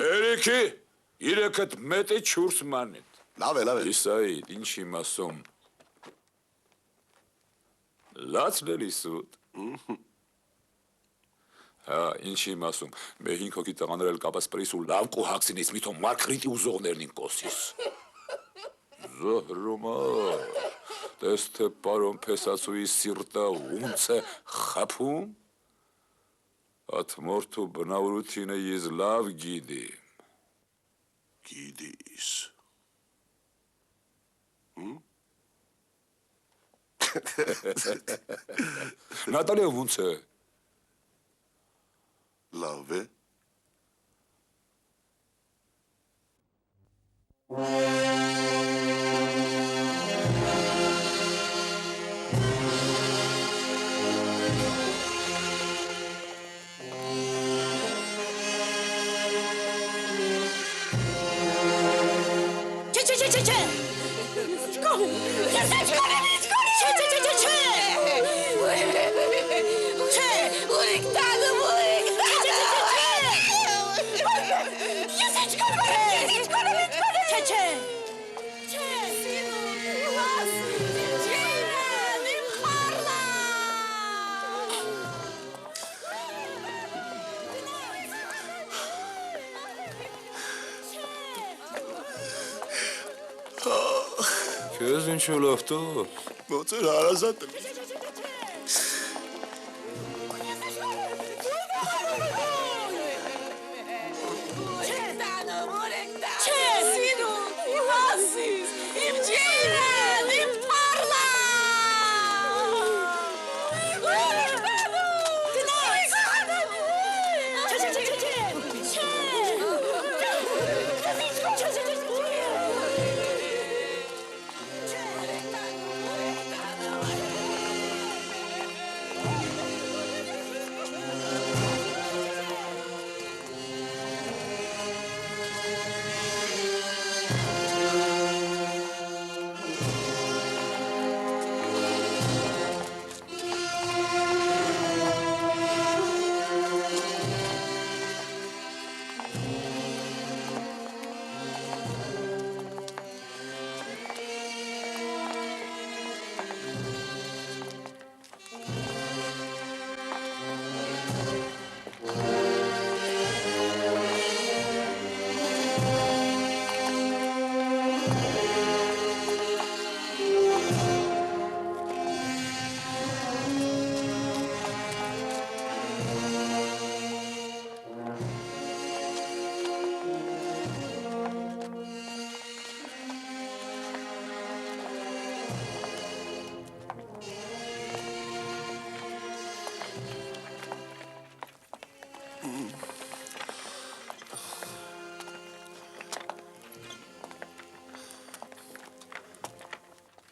[SPEAKER 8] Երեքի, իրեքըտ մետ է չուրս մանետ։
[SPEAKER 3] Լավ է։
[SPEAKER 8] Իսայիդ, ինչ իմ ասում։ Լացնել իսուտ։ Հա, ինչ իմ ասում, մե 5 հոգի տղաներ էլ կապասպրիս ու լավ կուհակցինից միթո Մարգրիտի ու զողներնին կոսիս։ Զոհրոմա, տես թե պարոն պեսացուի սիրտը ունց է խապում, At mortu բնավորությունը ես լավ գիտեմ։
[SPEAKER 3] Գիտիս։
[SPEAKER 8] Նատալիա ո՞նց է։
[SPEAKER 3] Լավ է։
[SPEAKER 8] Քեզ ինչու լոֆտո։
[SPEAKER 3] Ոնց էր հարազատ։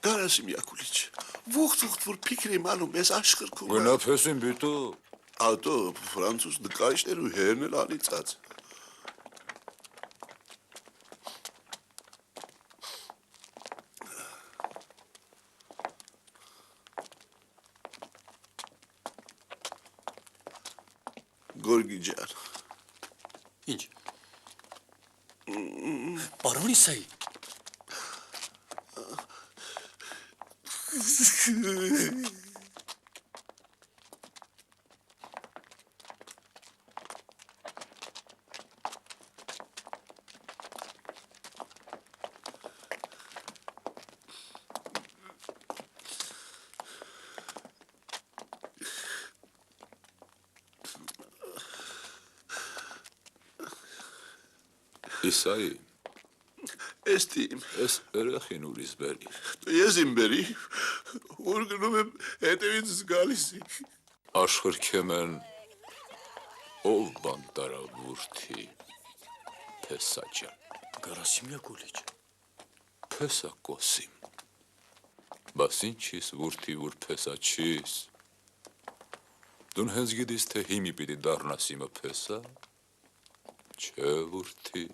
[SPEAKER 3] Կարասիմ Յակուլիչ, ողջ որ փիքրի մանում ես աշխրքում։
[SPEAKER 8] Գնափեսին բիտո։
[SPEAKER 3] Ատո ֆրանցուզ նկարիչներ ու հերն էլ անիծած։ Գորգի ջան։
[SPEAKER 1] Ինչ։ Պարոն Իսայի։
[SPEAKER 8] Իսայի։
[SPEAKER 3] Էստիմ։
[SPEAKER 8] Ես երախին ուրիս բերի։
[SPEAKER 3] Ես իմ բերի, որ գնում եմ հետևից գալիս։
[SPEAKER 8] Աշխրքեմ են ով բանտարավուրթի Փեսաջան։
[SPEAKER 1] Կարասիմ Յակուլիչ։
[SPEAKER 8] Փեսա կոսիմ։ Բաս ինչիս վուրթի որ փեսա չիս։ Դուն հենց գիտիս թե հիմի պիտի դառնաս իմը փեսա։ Չէ վուրթի։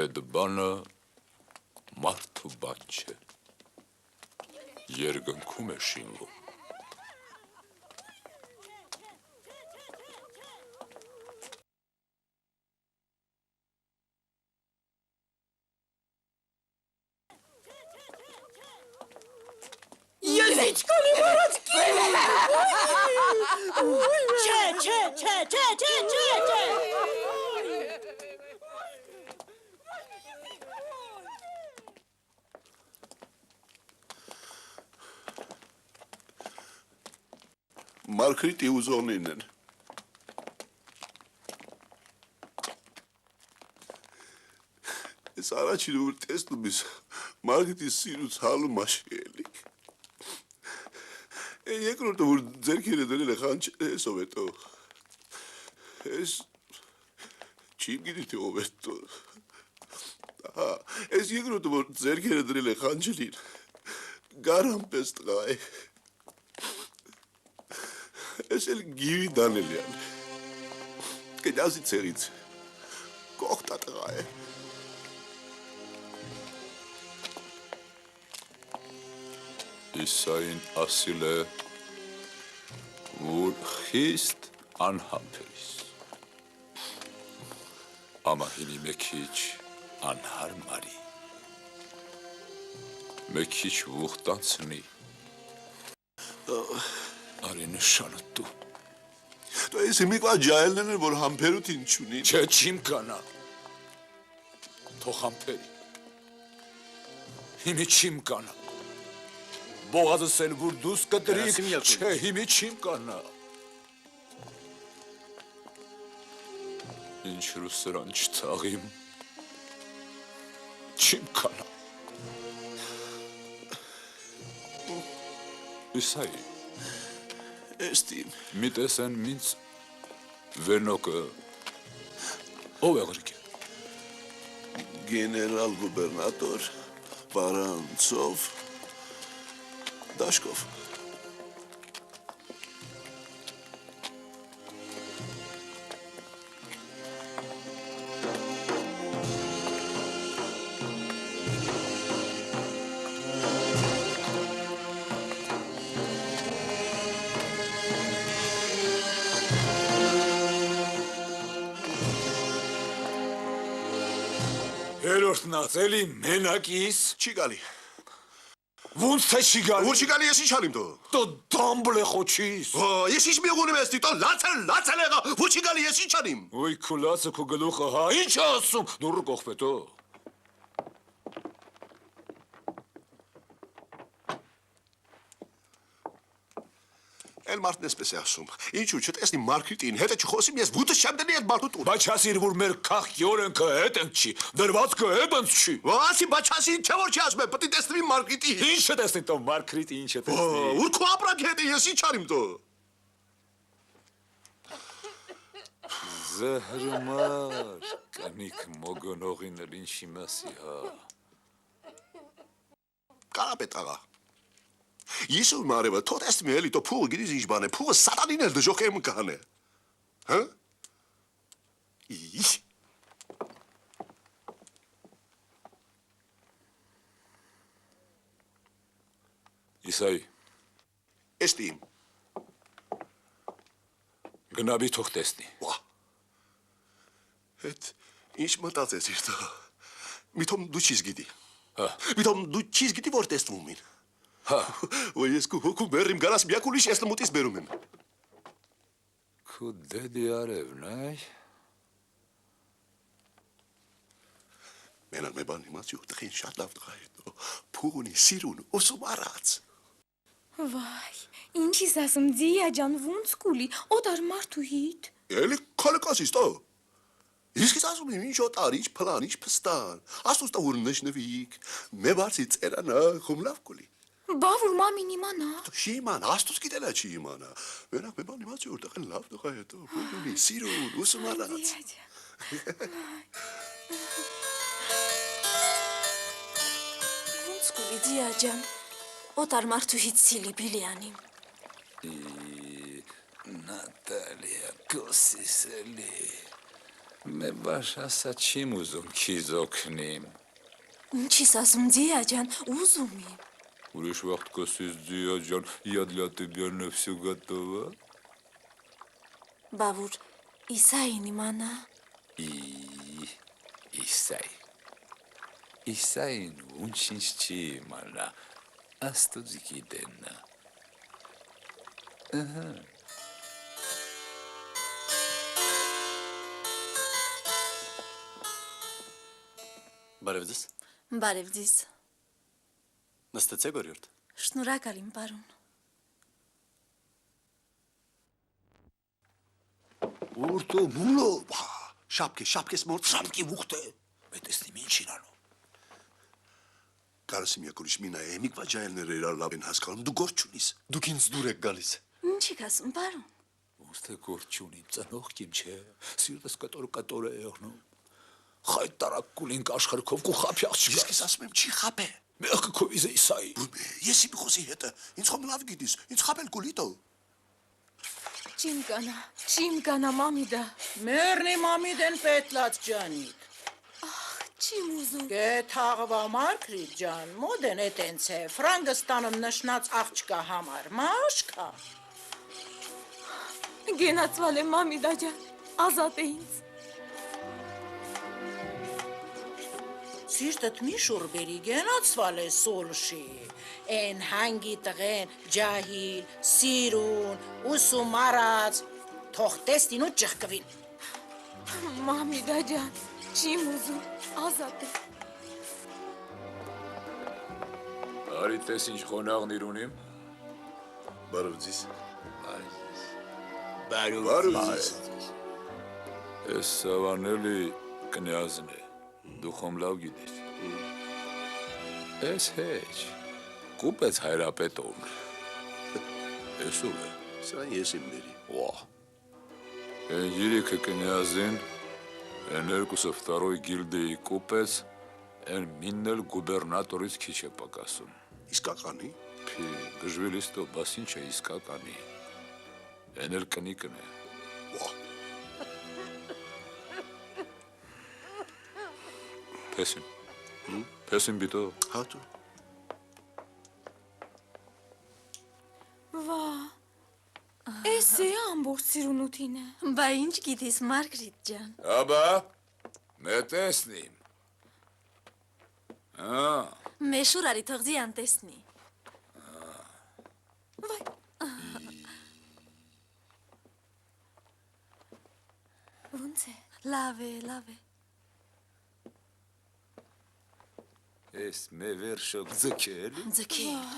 [SPEAKER 8] Էդ բանը մարդու բան չէ։ Երկնքում է շինվում։
[SPEAKER 10] Ես ինչ կանեմ առած կին։ Չէ։
[SPEAKER 3] Մարգրիտի ուզողներն են։ ეს არაჩი რომ ტესტობის მარკეტის სირუც ჰალო მაშელი. երկրորդ որ ձերքերը դրել է խանչ սովետո. Ես չի գիտի թե ով է դու. Ես երկրորդ որ ձերքերը դրել է խանչելին. Գարամ պես տղա է. Ես էլ գիվի դանելյան. Կդասի ցերից. Կողտա տղա է.
[SPEAKER 8] Իսային ասիլ է, որ խիստ անհամբերիս։ Ամահինի մեքիչ անհարմարի։ Մեքիչ վուղտանցնի։ Արի նշանը դու։
[SPEAKER 3] Դու ես հիմիկվա ջայելներն են, որ համբերութին չունին։
[SPEAKER 8] Չէ, չիմ կանա։ Թող համբերի։ Հիմի չիմ կանա։ Բողազս էլ որ դուս կտրիք, չէ, հիմի չիմ կանա։ Ինչ ռուսերան չթաղիմ, չիմ կանա։ Իսայի,
[SPEAKER 3] Էստին,
[SPEAKER 8] մի տեսեն մինց վերնոկը, ով է գրիք է։
[SPEAKER 3] գեներալ գուբերնատոր, Վարանցով, Դաշկով։
[SPEAKER 8] Երորդն ածելի մենակիս։
[SPEAKER 3] Չի գալի։
[SPEAKER 8] Ոնց թե չի գալի։
[SPEAKER 3] Որ չի գալի, ես ինչ անիմ դու։
[SPEAKER 8] Տո դամբլ է խոչիս։
[SPEAKER 3] Ես ինչ մի ուղունիմ ես, տո լացել եղա, որ չի գալի, ես ինչ անիմ։
[SPEAKER 8] Ոյ քուլացը քո գլուխը, հա, ինչ է ասում։ Դուրը կողպետո։
[SPEAKER 3] Էլ մարդն էսպես է ասում։ Ինչու չտեսնի Մարկրիտին, հետը չխոսիմ, ես վուտը չեմ դնի այդ մարդու տուն։
[SPEAKER 8] Բայց ասիր, որ մեր քաղքի օրենքը հետ ենք չի, դրվածքը էբընց չի։
[SPEAKER 3] Ասի, բայց ասի, չէ որ չի ասում, պետք է տեսնվի Մարկրիտի։
[SPEAKER 8] Ինչ է տեսնի տո Մարկրիտի, ինչ է տեսնի։
[SPEAKER 3] Ուր քո ապրանք հետ է, ես ինչ անիմ տո։
[SPEAKER 8] Զահրմար, կանիք մոգոնողիներ ինչի մասի, հա։
[SPEAKER 3] Կարապետ աղա։ Իսու մարևը, թող տեսնի էլի, տո փուղը գիրիս ինչ բան է, փուղը սատանին էլ դժոխ եմ կհանե։ Հա? Ինչ։
[SPEAKER 8] Իսայի։
[SPEAKER 3] Էստիմ։
[SPEAKER 8] Գնաբի թող տեսնի։
[SPEAKER 3] Ვა։ Հետ ինչ մտածեցիր տո։ Միթոմ դու չիս գիտի։
[SPEAKER 8] Հա։
[SPEAKER 3] Միթոմ դու չիս գիտի որ տեսնվում են։
[SPEAKER 8] Հա։
[SPEAKER 3] Ու ես քո հոգու բերիմ գարաս միակուլիշ ես լմուտիս բերում եմ։
[SPEAKER 8] Քո դեդի արևն, այ։
[SPEAKER 3] Մենալ մի բան իմացի ու տխին շատ լավ տղա է տո։ Փուղունի սիրուն ոսում արած։
[SPEAKER 6] Վայ, ինչիս ասում ձիա ջան ոնց կուլի, օտար մարդու հիտ։
[SPEAKER 3] Էլի քալկասիս տո։ Իսկ ես ասում եմ ինչ օտար, ինչ փլան, ինչ փստան։ Աստուց տա որ նշնվիկ։ Մե բարձի ծերանա, խում լավ կուլի։
[SPEAKER 6] Բա որ մամին իմանա։
[SPEAKER 3] Չի իմանա, աստուց գիտելա չի իմանա։ Մենակ մի բան իմացի որ տղեն լավ տղա է տո։ Փուղունի սիրուն ոսում արած։
[SPEAKER 6] Ոնց կուլի ձիա ջան, օտար մարդու հիտ սիլի բիլյանիմ։
[SPEAKER 8] Նատալիա, կոսիս էլի։ Մե բաշ ասա չիմ ուզում քիզ օգնիմ։
[SPEAKER 6] Ինչիս ասում ձիա ջան, ուզում եմ։
[SPEAKER 8] Ուրիշ վաղտ կոսիս ձիա ջան, я для тебя на всё готова։
[SPEAKER 6] Բա որ Իսային իմանա։
[SPEAKER 8] Իսայի։ Իսային ոչինչ չի իմանա, աստուծ գիտենա։ Ահա։
[SPEAKER 1] Բարև ձեզ։
[SPEAKER 6] Բարև ձեզ։
[SPEAKER 1] Նստեցեք օրիորդ։
[SPEAKER 6] Շնորհակալ եմ, պարոն։
[SPEAKER 3] Ուրտո մուլո, շապկես մորդ, շապկի վուխտը։
[SPEAKER 8] Պետեսնիմ ինչին անում։
[SPEAKER 3] Կարասիմ Յակովլիչ, մի նայ, Միկվա ջահելները իրար լավ են հասկանում, դու գործ չունիս։
[SPEAKER 1] Դուք ինձ դուր եք գալիս։
[SPEAKER 6] Ինչի կասում, բարոն։
[SPEAKER 8] Ոստե գործ չունիմ, ծնող կիմ չէ, սիրտս կտոր է եղնում։ Խայտ տարակ կուլինք աշխարհքով կու խափյաղ չկա։
[SPEAKER 3] Ես քեզ ասում եմ, չի խափե։
[SPEAKER 8] Մեղքը քովիզ է իսայի։
[SPEAKER 3] Ես իմ խոսի հետ, ինձ խոմ լավ գիտիս, ինձ խափել կուլիտո։
[SPEAKER 6] Չիմ կանա, մամիդա։
[SPEAKER 2] Մերնի մամիդեն պետլած ջանիկ։
[SPEAKER 6] Չիմ ուզում։
[SPEAKER 2] Գեթաղվա Մարգրիտ ջան, մոդեն էտենց է, Ֆրանգստանում նշնած աղջկա համար, մաշկա։
[SPEAKER 6] Գենացվալ եմ, մամիդա ջան, ազատ է ինձ։
[SPEAKER 2] Սիրտդ մի շուրբերի գենացվալ է սորշի, են հանգի տղեն, ջահիլ, սիրուն, ուսում արած, թող տեստին ու ճղկվին։
[SPEAKER 6] Մամիդա ջան, չիմ ուզում, ազատ է։
[SPEAKER 8] Արի տես ինչ խոնաղն իրունիմ։
[SPEAKER 3] Բարով ձեզ։
[SPEAKER 5] Բարով
[SPEAKER 3] ձեզ։
[SPEAKER 8] Ես սավանելի կնյազն է, դու խոմ լավ գիտես։ Ես հեչ, կուպեց հայրապետոն։ Ես ուր է։
[SPEAKER 3] Սրան ես եմ մերի։
[SPEAKER 8] وا Են երեքը կնյազին, են երկուսը վտարոյ գիլդեի կուպեց, են միննել գուբերնատորից քիչ է պակասում։
[SPEAKER 3] Իսկականի։
[SPEAKER 8] Փի, գժվելիստո, բաս ինչ է իսկականի։ Են էլ կնիկն է։
[SPEAKER 3] وا
[SPEAKER 8] Պեսին բիտո։
[SPEAKER 3] Հատու։
[SPEAKER 6] Վա, էս է ամբողջ սիրունութինը։ Բա ինչ գիտիս, Մարգրիտ ջան։
[SPEAKER 8] Աբա, մետեսնիմ։
[SPEAKER 6] Մեշուր արի թողզի անտեսնի։ Վայ։ Ոնց է, լավ է։
[SPEAKER 8] Ես մե վերշոք ձգել։
[SPEAKER 6] Ձգել։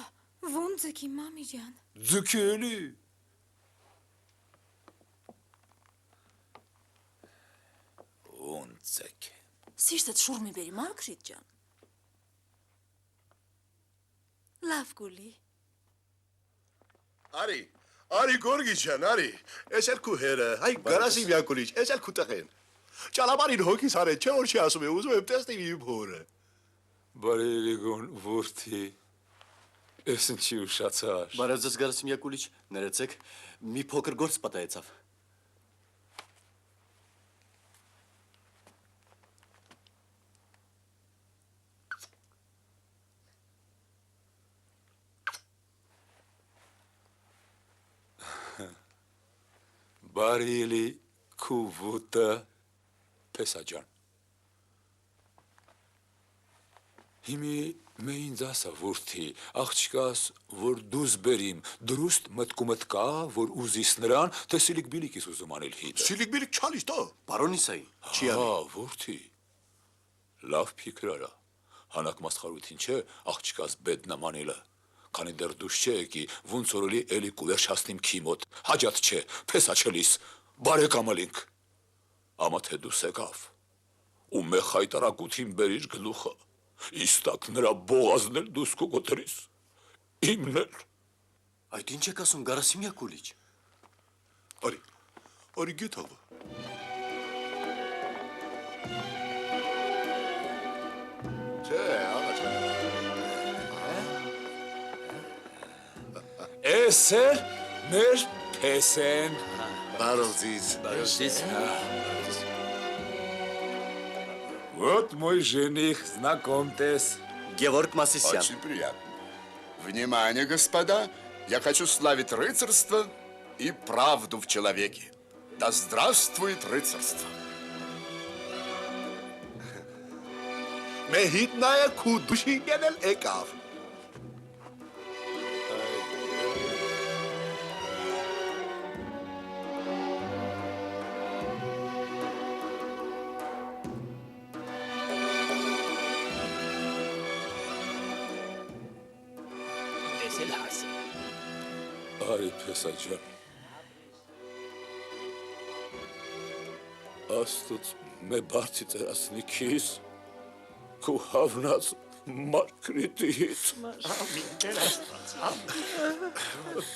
[SPEAKER 6] Ոնց ձգի, մամի ջան։
[SPEAKER 8] Ձգելի։ Ոնց ձգ։
[SPEAKER 6] Սիրտդ շուռ մի բերի, Մարգրիտ ջան։ Լավ գուլի։
[SPEAKER 3] Արի Գորգի ջան, արի։ Ես էլ քու հերը, հայ Կարասիմ Յակովլիչ, ես էլ քու տղեն։ Ճալաբարին հոգիս արել, չէ որ չի ասում է, ուզում եմ տեսնեմ իմ հորը։
[SPEAKER 8] Բարերիգոն որդի, ես ինչի ուշացար։
[SPEAKER 1] Բարև ձեզ Կարասիմ Յակովլիչ, ներեցեք, մի փոքր գործ պատահեցավ։
[SPEAKER 8] Բարիելի քուվուտը Պեսաջան։ Հիմի մեինձ ասա որդի, աղջկաս, որ դուզ բերիմ, դրուստ մտկումըտ կա, որ ուզիս նրան, թե սիլիկ բիլիկիս ուզում անել հիդը։
[SPEAKER 3] Սիլիկ բիլիկ չալիս տա։
[SPEAKER 1] Բարոն Իսայի, չի անի։
[SPEAKER 8] Որդի, լավ փիքր արա, հանակ մասխարութին չէ, աղջկաս բեդ նմանելը, քանի դեռ դուս չէ եկի, ոնց օրելի էլի կուվերջ հասնիմ քի մոտ, հաջատ չէ, փեսա չլիս, բարեկամալինք, ամա թե դուս եկավ, ու մե խայտարակութին բերիր գլուխը, իստակ նրա բողազն էլ դուս կուգոտրիս, իմն էլ։
[SPEAKER 1] Այդ ինչ եք ասում, Կարասիմ Յակովլիչ։
[SPEAKER 3] Արի գետավը։ Չէ, աղաչ։
[SPEAKER 8] Էս էլ մեր փեսեն։
[SPEAKER 3] Բարով ձեզ։
[SPEAKER 8] Вот мой жених, знакомьтесь.
[SPEAKER 1] Георг Масисян.
[SPEAKER 11] Очень приятно. Внимание, господа, я хочу славить рыцарство и правду в человеке. Да здравствует рыцарство.
[SPEAKER 3] Мехитная кудушингенел экав.
[SPEAKER 8] Արի Պեսաջան, աստուց մե բարձի ծերասնի քիս, քու հավնած Մարգրիտից։
[SPEAKER 5] Ամին Տեր Աստված, ամին։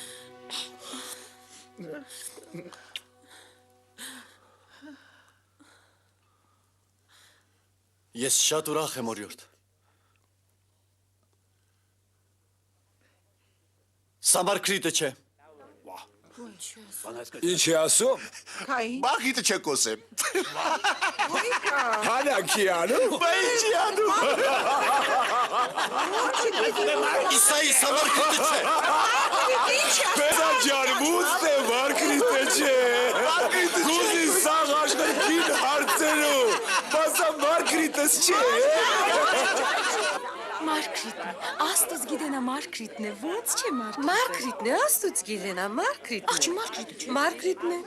[SPEAKER 1] Ես շատ ուրախ եմ օրիորդ։ Սա Մարգրիտը չէ։
[SPEAKER 8] Ինչ է ասում։
[SPEAKER 3] Մարգրիտը չէ կոսեմ։
[SPEAKER 8] Հանաքի անում։
[SPEAKER 3] Բա ինչի անում։
[SPEAKER 1] Իսայի սա Մարգրիտը չէ։
[SPEAKER 8] Բեզա ջան, մուստ է Մարգրիտը չէ։ Գուզի սաղ աշխարհին հարցերու։ Բասա Մարգրիտս չէ։
[SPEAKER 6] Մարգրիտն է, աստուծ գիտենա Մարգրիտն է, ոնց չէ Մարգրիտը։
[SPEAKER 12] Մարգրիտն է, աստուծ գիտենա, Մարգրիտն է։
[SPEAKER 6] Աղջի Մարգրիտը չէ։
[SPEAKER 12] Մարգրիտն է։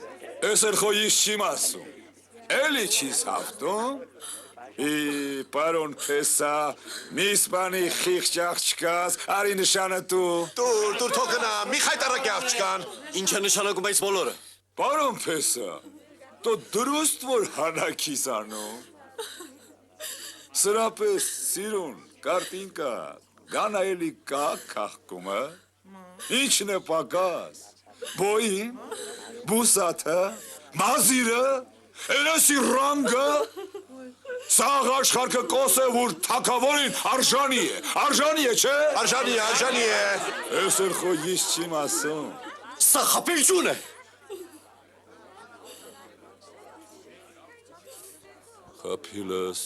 [SPEAKER 8] Ես էլ խոյիս չիմ ասում։ Էլի չիս հավտում։ Պարոն Փեսա, միս բանի խիղճ աղջկաս, արի նշանը դու։
[SPEAKER 3] Դուր թողնա, մի խայտարակի աղջկան։
[SPEAKER 1] Ինչ է նշանակում այս բոլորը։
[SPEAKER 8] Պարոն Փեսա, դու դրուստ որ հանակիս անում։ Սրապես սիրուն, կարտինկա, գանա էլի կա կախկումը, ինչն է պակաս, բոյին, բուսաթը, մազիրը, էնեսի ռանգը, սաղ աշխարհը կոս է, որ թակավորին արժանի է, չէ։
[SPEAKER 3] Արժանի է։
[SPEAKER 8] Ես էլ խոյիս չիմ ասում։
[SPEAKER 1] Սա խապելջուն է։
[SPEAKER 8] Խապիլս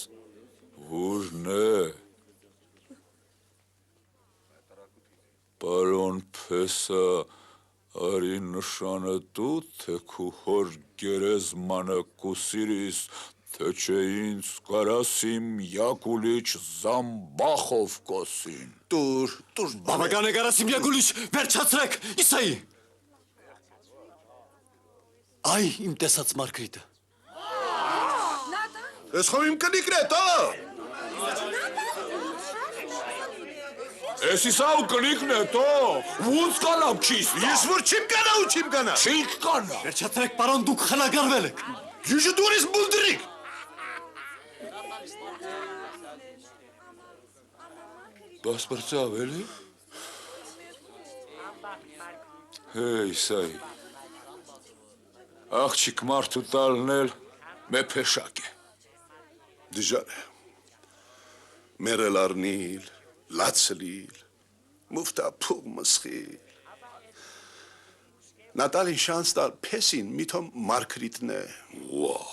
[SPEAKER 8] որն է։ Պարոն Փեսա, արի նշանը դու, թե քու հոր գերեզմանը կուսիրիս, թե չէ ինձ կարասիմ Յակուլիչ Զամբախով կոսին։
[SPEAKER 3] Դուր,
[SPEAKER 1] բավական է կարասիմ Յակուլիչ, վերջացրեք, Իսայի։ Այ իմ տեսած Մարգրիտը։
[SPEAKER 3] Ես խո իմ կնիկն է, տա։
[SPEAKER 8] Ես իսավ կնիկն է, տո, ոնց կանամ չիս։
[SPEAKER 3] Ես որ չիմ կանա ու չիմ կանա։
[SPEAKER 8] Չինք կանա։
[SPEAKER 1] Վերջացրեք, պարոն, դուք խնագարվել եք։
[SPEAKER 3] Յուժը դուր ես բուլդրիկ։
[SPEAKER 8] Բաս բրծավ էլի։ Հեյ, Իսայի, աղջիկ մարդու տալնել մե փեշակ է։
[SPEAKER 3] Դժար է։ Մերել արնիլ, լացլիլ, մուվտա փուղ մսխիլ։ Նատալին շանս տալ պեսին միթոմ Մարգրիտն է։
[SPEAKER 8] Վահ,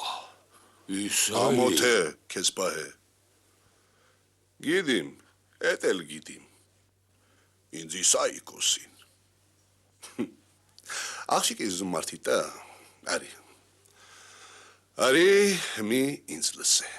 [SPEAKER 8] Իսայի։
[SPEAKER 3] Ամոթ է, կեզ պահ է։ Գիդիմ, էտ էլ գիդիմ։ Ինձ Իսայի կոսին։ Աղջիկ իզում մարդի տա, արի։ Արի մի ինձ լսե։